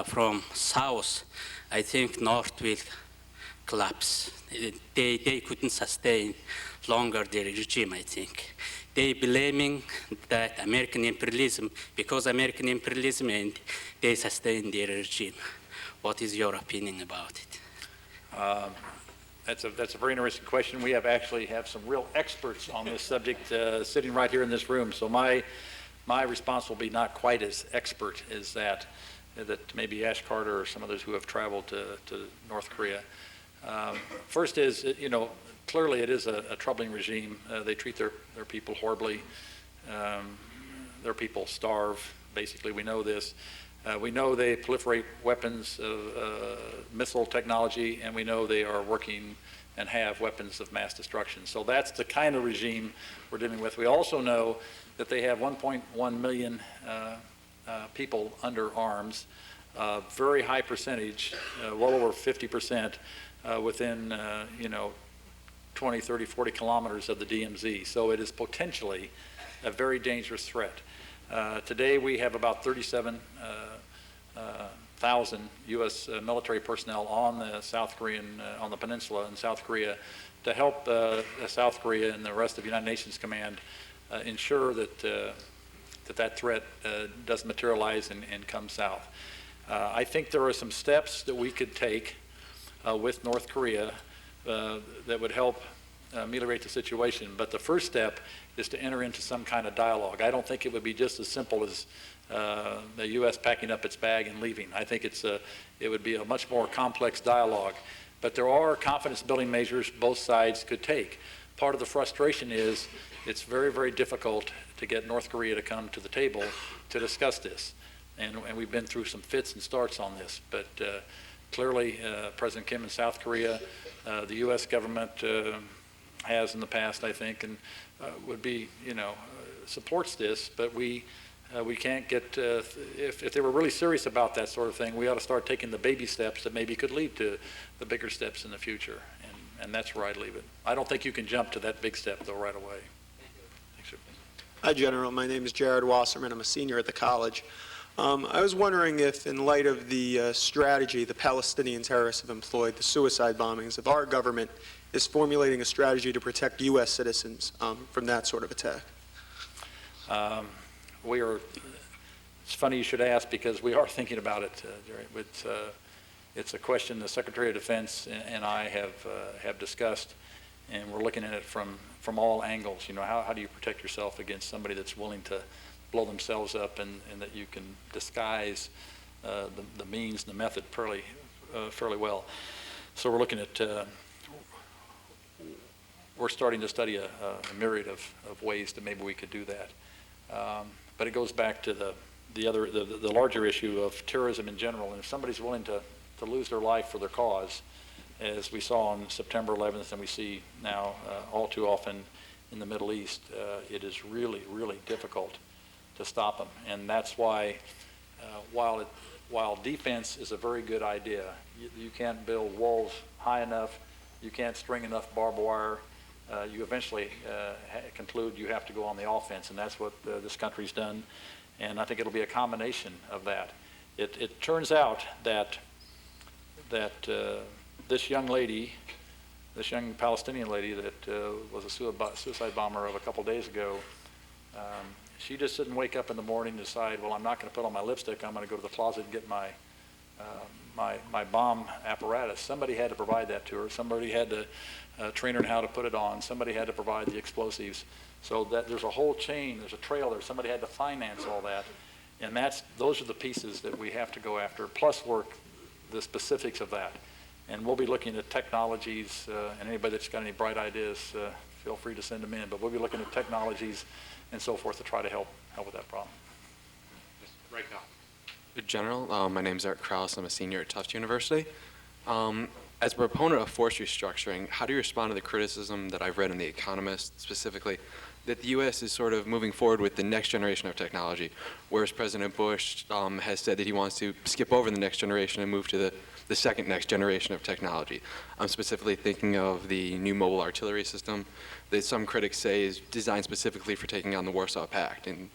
from South, I think North will collapse. They couldn't sustain longer their regime, I think. They blaming that American imperialism, because American imperialism, and they sustain their regime. What is your opinion about it? That's a very interesting question. We actually have some real experts on this subject sitting right here in this room. So my response will be not quite as expert as that maybe Ash Carter or some others who have traveled to North Korea. First is, you know, clearly it is a troubling regime. They treat their people horribly. Their people starve, basically. We know this. We know they proliferate weapons of missile technology, and we know they are working and have weapons of mass destruction. So that's the kind of regime we're dealing with. We also know that they have 1.1 million people under arms, very high percentage, well over 50% within, 20, 30, 40 kilometers of the DMZ. So it is potentially a very dangerous threat. Today we have about 37,000 U.S. military personnel on the peninsula in South Korea to help South Korea and the rest of the United Nations Command ensure that that threat doesn't materialize and come south. I think there are some steps that we could take with North Korea that would help ameliorate the situation. But the first step is to enter into some kind of dialogue. I don't think it would be just as simple as the U.S. packing up its bag and leaving. I think it would be a much more complex dialogue. But there are confidence-building measures both sides could take. Part of the frustration is it's very, very difficult to get North Korea to come to the table to discuss this. And we've been through some fits and starts on this. But clearly, President Kim in South Korea, the U.S. government has in the past, I think, and would be, supports this. But we can't get, if they were really serious about that sort of thing, we ought to start taking the baby steps that maybe could lead to the bigger steps in the future. And that's where I'd leave it. I don't think you can jump to that big step, though, right away. Thanks, sir. Hi, General. My name is Jared Wasserman. I'm a senior at the college. I was wondering if, in light of the strategy the Palestinian terrorists have employed, the suicide bombings, if our government is formulating a strategy to protect U.S. citizens from that sort of attack. It's funny you should ask, because we are thinking about it, Jerry. It's a question the Secretary of Defense and I have discussed, and we're looking at it from all angles. You know, how do you protect yourself against somebody that's willing to blow themselves up, and that you can disguise the means and the method fairly well. So we're looking at, we're starting to study a myriad of ways that maybe we could do that. But it goes back to the larger issue of terrorism in general. And if somebody's willing to lose their life for their cause, as we saw on September 11th and we see now all too often in the Middle East, it is really, really difficult to stop them. And that's why, while defense is a very good idea, you can't build walls high enough, you can't string enough barbed wire, you eventually conclude you have to go on the offense, and that's what this country's done. And I think it'll be a combination of that. It turns out that this young lady, this young Palestinian lady that was a suicide bomber of a couple days ago, she just didn't wake up in the morning and decide, well, I'm not going to put on my lipstick, I'm going to go to the closet and get my bomb apparatus. Somebody had to provide that to her. Somebody had to train her on how to put it on. Somebody had to provide the explosives. So that there's a whole chain, there's a trail there. Somebody had to finance all that. And those are the pieces that we have to go after, plus work the specifics of that. And we'll be looking at technologies, and anybody that's got any bright ideas, feel free to send them in. But we'll be looking at technologies and so forth to try to help with that problem. Right now. General, my name is Eric Krause. I'm a senior at Tufts University. As a proponent of force restructuring, how do you respond to the criticism that I've read in The Economist specifically, that the U.S. is sort of moving forward with the next generation of technology, whereas President Bush has said that he wants to skip over the next generation and move to the second next generation of technology? I'm specifically thinking of the new mobile artillery system that some critics say is designed specifically for taking on the Warsaw Pact, and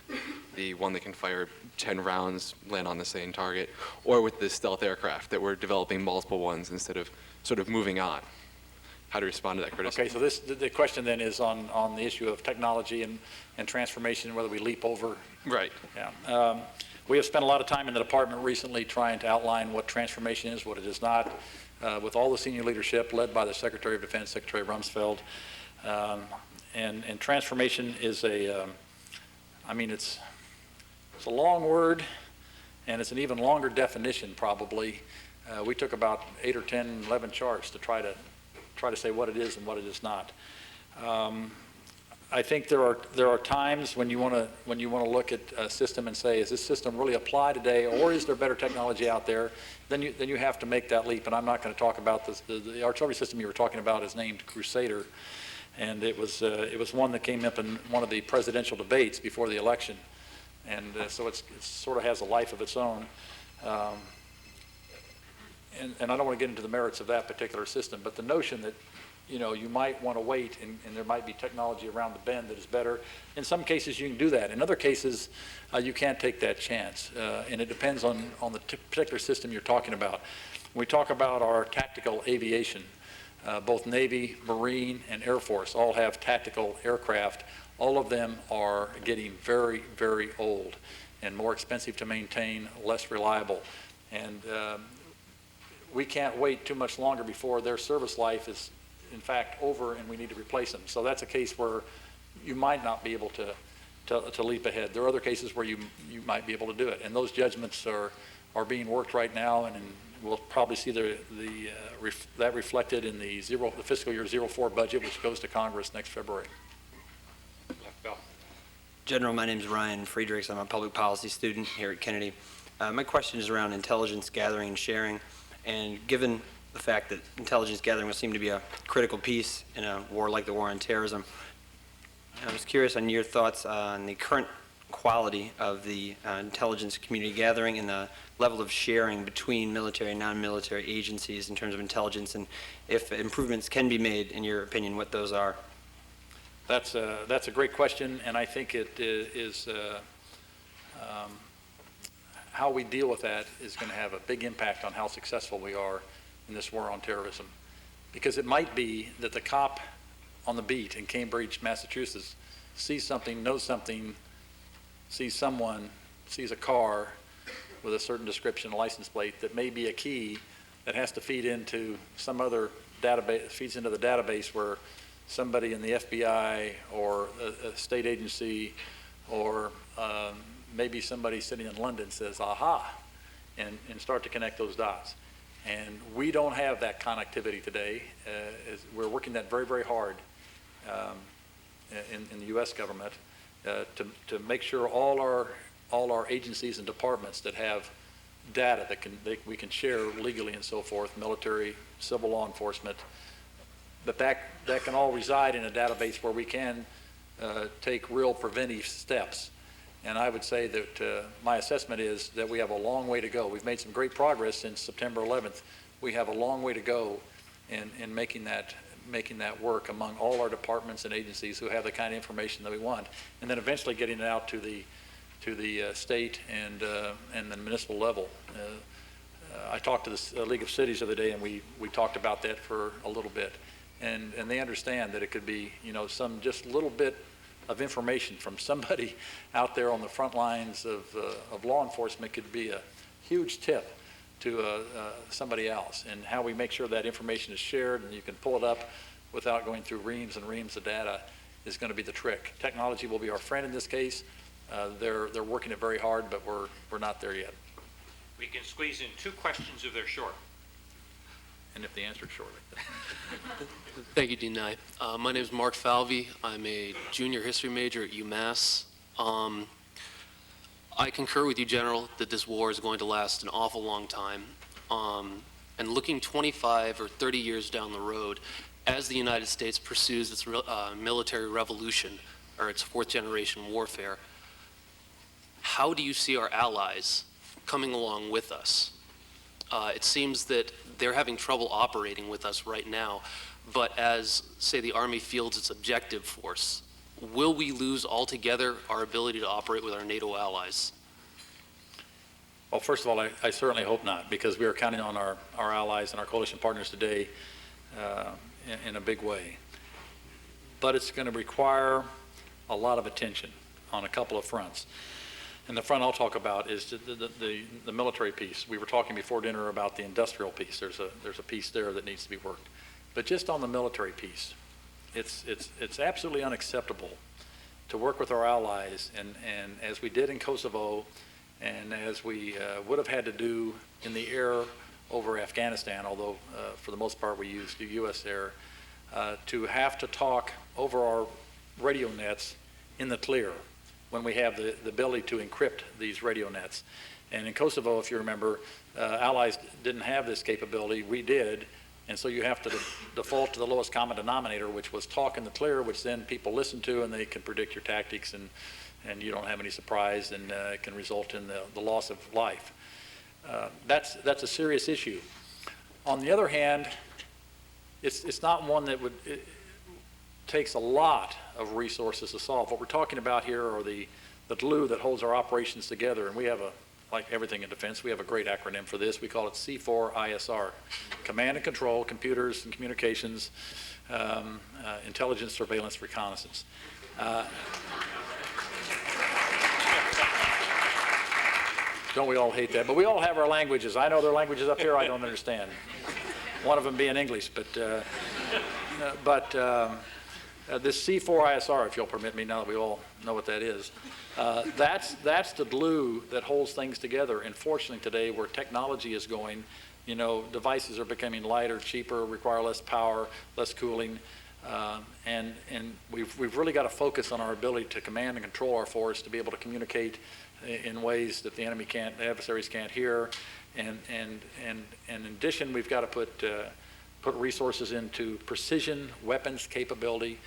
the one that can fire 10 rounds, land on the same target, or with the stealth aircraft that we're developing multiple ones instead of sort of moving on. How to respond to that criticism? Okay, so the question then is on the issue of technology and transformation, whether we leap over. Right. Yeah. We have spent a lot of time in the department recently trying to outline what transformation is, what it is not, with all the senior leadership led by the Secretary of Defense, Secretary Rumsfeld. And transformation is I mean, it's a long word, and it's an even longer definition probably. We took about 8 or 10, 11 charts to try to say what it is and what it is not. I think there are times when you want to look at a system and say, is this system really apply today, or is there better technology out there? Then you have to make that leap. And I'm not going to talk about this. The artillery system you were talking about is named Crusader, and it was one that came up in one of the presidential debates before the election, and so it sort of has a life of its own. And I don't want to get into the merits of that particular system, but the notion that, you know, you might want to wait and there might be technology around the bend that is better. In some cases you can do that. In other cases you can't take that chance. And it depends on the particular system you're talking about. When we talk about our tactical aviation, both Navy, Marine, and Air Force all have tactical aircraft. All of them are getting very, very old and more expensive to maintain, less reliable. And we can't wait too much longer before their service life is in fact over and we need to replace them. So that's a case where you might not be able to leap ahead. There are other cases where you might be able to do it, and those judgments are being worked right now, and we'll probably see that reflected in the fiscal year 04 budget, which goes to Congress next February. General, my name is Ryan Friedrichs. I'm a public policy student here at Kennedy. My question is around intelligence gathering and sharing. And given the fact that intelligence gathering will seem to be a critical piece in a war like the war on terrorism, I was curious on your thoughts on the current quality of the intelligence community gathering and the level of sharing between military and non-military agencies in terms of intelligence, and if improvements can be made, in your opinion, what those are. That's a great question, and I think it is how we deal with that is going to have a big impact on how successful we are in this war on terrorism. Because it might be that the cop on the beat in Cambridge, Massachusetts, sees something, knows something, sees someone, sees a car with a certain description, a license plate, that may be a key that has to feed into some other database, feeds into the database where somebody in the FBI or a state agency or maybe somebody sitting in London says, aha, and start to connect those dots. And we don't have that connectivity today. We're working that very, very hard in the U.S. government to make sure all our agencies and departments that have data that we can share legally and so forth, military, civil law enforcement, that can all reside in a database where we can take real preventive steps. And I would say that my assessment is that we have a long way to go. We've made some great progress since September 11th. We have a long way to go in making that work among all our departments and agencies who have the kind of information that we want, and then eventually getting it out to the state and the municipal level. I talked to the League of Cities the other day, and we talked about that for a little bit, and they understand that it could be, you know, some just little bit of information from somebody out there on the front lines of law enforcement could be a huge tip to somebody else, and how we make sure that information is shared and you can pull it up without going through reams and reams of data is going to be the trick. Technology will be our friend in this case. They're working it very hard, but we're not there yet. We can squeeze in 2 questions if they're short. And if the answer's shortly. Thank you, Dean Nye. My name is Mark Falvey. I'm a junior history major at UMass. I concur with you, General, that this war is going to last an awful long time. And looking 25 or 30 years down the road, as the United States pursues its military revolution, or its 4th generation warfare, how do you see our allies coming along with us? It seems that they're having trouble operating with us right now, but as, say, the Army fields its objective force, will we lose altogether our ability to operate with our NATO allies? Well, first of all, I certainly hope not, because we are counting on our allies and our coalition partners today in a big way. But it's going to require a lot of attention on a couple of fronts. And the front I'll talk about is the military piece. We were talking before dinner about the industrial piece. There's a piece there that needs to be worked. But just on the military piece, it's absolutely unacceptable to work with our allies, and as we did in Kosovo, and as we would have had to do in the air over Afghanistan, although for the most part we used the U.S. air, to have to talk over our radio nets in the clear when we have the ability to encrypt these radio nets. And in Kosovo, if you remember, allies didn't have this capability. We did. And so you have to default to the lowest common denominator, which was talk in the clear, which then people listen to, and they can predict your tactics, and you don't have any surprise, and it can result in the loss of life. That's a serious issue. On the other hand, it's not one that takes a lot of resources to solve. What we're talking about here are the glue that holds our operations together, and we have like everything in defense, we have a great acronym for this. We call it C4ISR, Command and Control, Computers and Communications, Intelligence, Surveillance, Reconnaissance. Don't we all hate that? But we all have our languages. I know there are languages up here I don't understand. One of them being English, but this C4ISR, if you'll permit me, now that we all know what that is, that's the glue that holds things together. And fortunately today, where technology is going, you know, devices are becoming lighter, cheaper, require less power, less cooling, and we've really got to focus on our ability to command and control our force, to be able to communicate in ways that the adversaries can't hear, and in addition, we've got to put resources into precision weapons capability.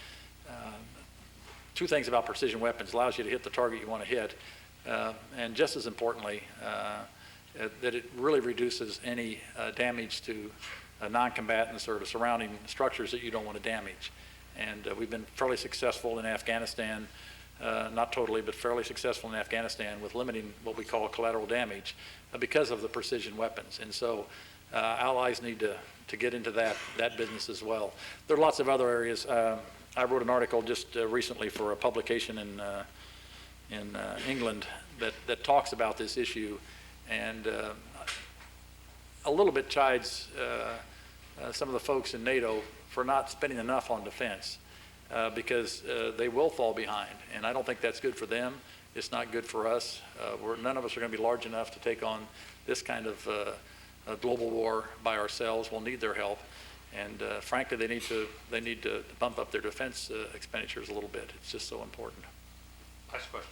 2 things about precision weapons: allows you to hit the target you want to hit, and just as importantly, that it really reduces any damage to non-combatants or to surrounding structures that you don't want to damage. And we've been fairly successful in Afghanistan not totally, but fairly successful in Afghanistan with limiting what we call collateral damage because of the precision weapons. And so allies need to get into that business as well. There are lots of other areas. I wrote an article just recently for a publication in England that talks about this issue, and a little bit chides some of the folks in NATO for not spending enough on defense because they will fall behind, and I don't think that's good for them. It's not good for us. None of us are going to be large enough to take on this kind of a global war by ourselves. We'll need their help, and frankly, they need to bump up their defense expenditures a little bit. It's just so important. Last question.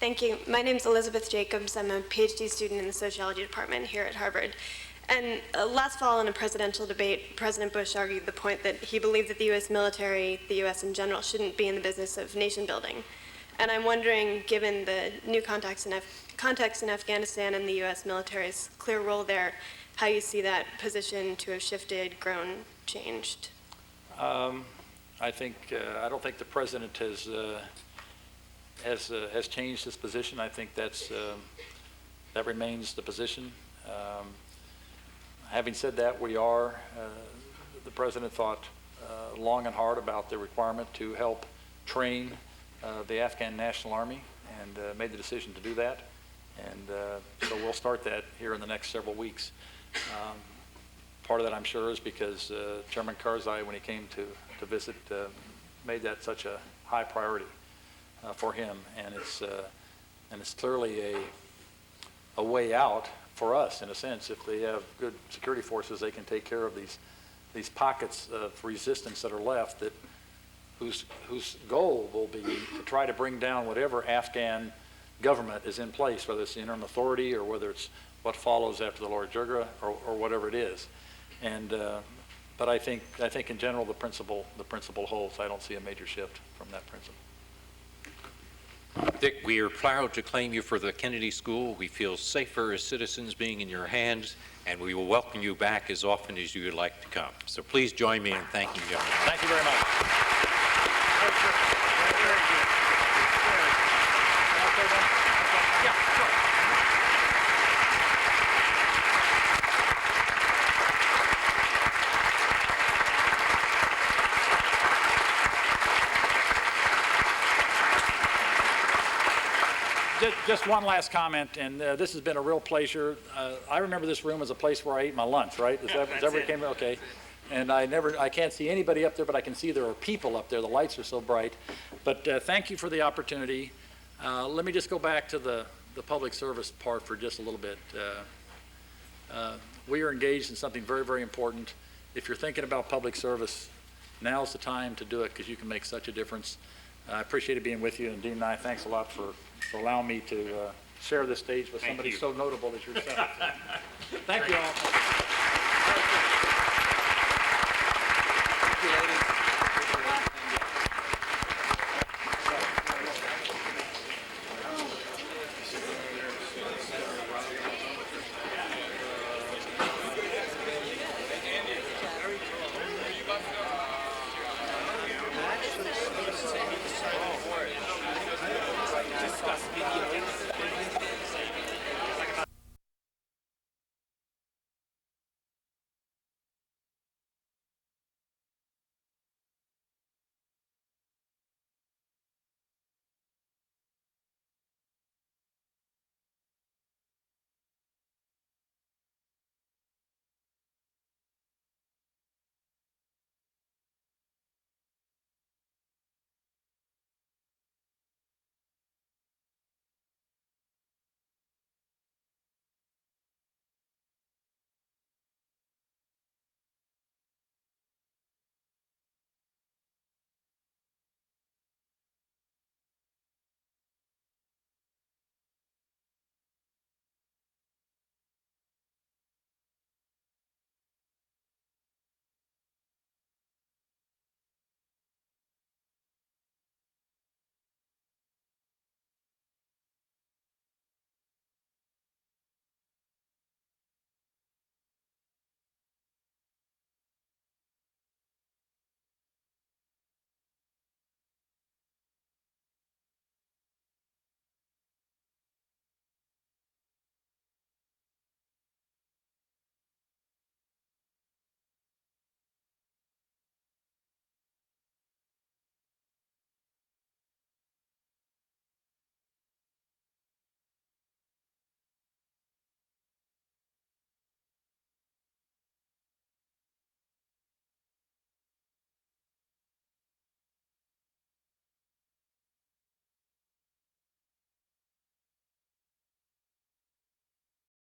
Thank you. My name is Elizabeth Jacobs. I'm a PhD student in the sociology department here at Harvard. And last fall in a presidential debate, President Bush argued the point that he believed that the U.S. military, the U.S. in general, shouldn't be in the business of nation building. And I'm wondering, given the new context in Afghanistan and the U.S. military's clear role there, how you see that position to have shifted, grown, changed? I don't think the president has changed his position. I think that remains the position. Having said that, the president thought long and hard about the requirement to help train the Afghan National Army and made the decision to do that. And so we'll start that here in the next several weeks. Part of that, I'm sure, is because Chairman Karzai, when he came to visit, made that such a high priority for him. And it's clearly a way out for us, in a sense. If they have good security forces, they can take care of these pockets of resistance that are left, whose goal will be to try to bring down whatever Afghan government is in place, whether it's the interim authority or whether it's what follows after the Lord Jirga or whatever it is. And but I think in general the principle holds. I don't see a major shift from that principle. Dick, we are proud to claim you for the Kennedy School. We feel safer as citizens being in your hands, and we will welcome you back as often as you would like to come. So please join me in thanking you. Thank you very much. Just one last comment, and this has been a real pleasure. I remember this room as a place where I ate my lunch, right? Is that where it came from? Okay. And I can't see anybody up there, but I can see there are people up there. The lights are so bright. But thank you for the opportunity. Let me just go back to the public service part for just a little bit. We are engaged in something very, very important. If you're thinking about public service, now's the time to do it because you can make such a difference. I appreciate being with you, and Dean and I, thanks a lot for allowing me to share this stage with somebody so notable as yourself. Thank you all. Thank you, ladies.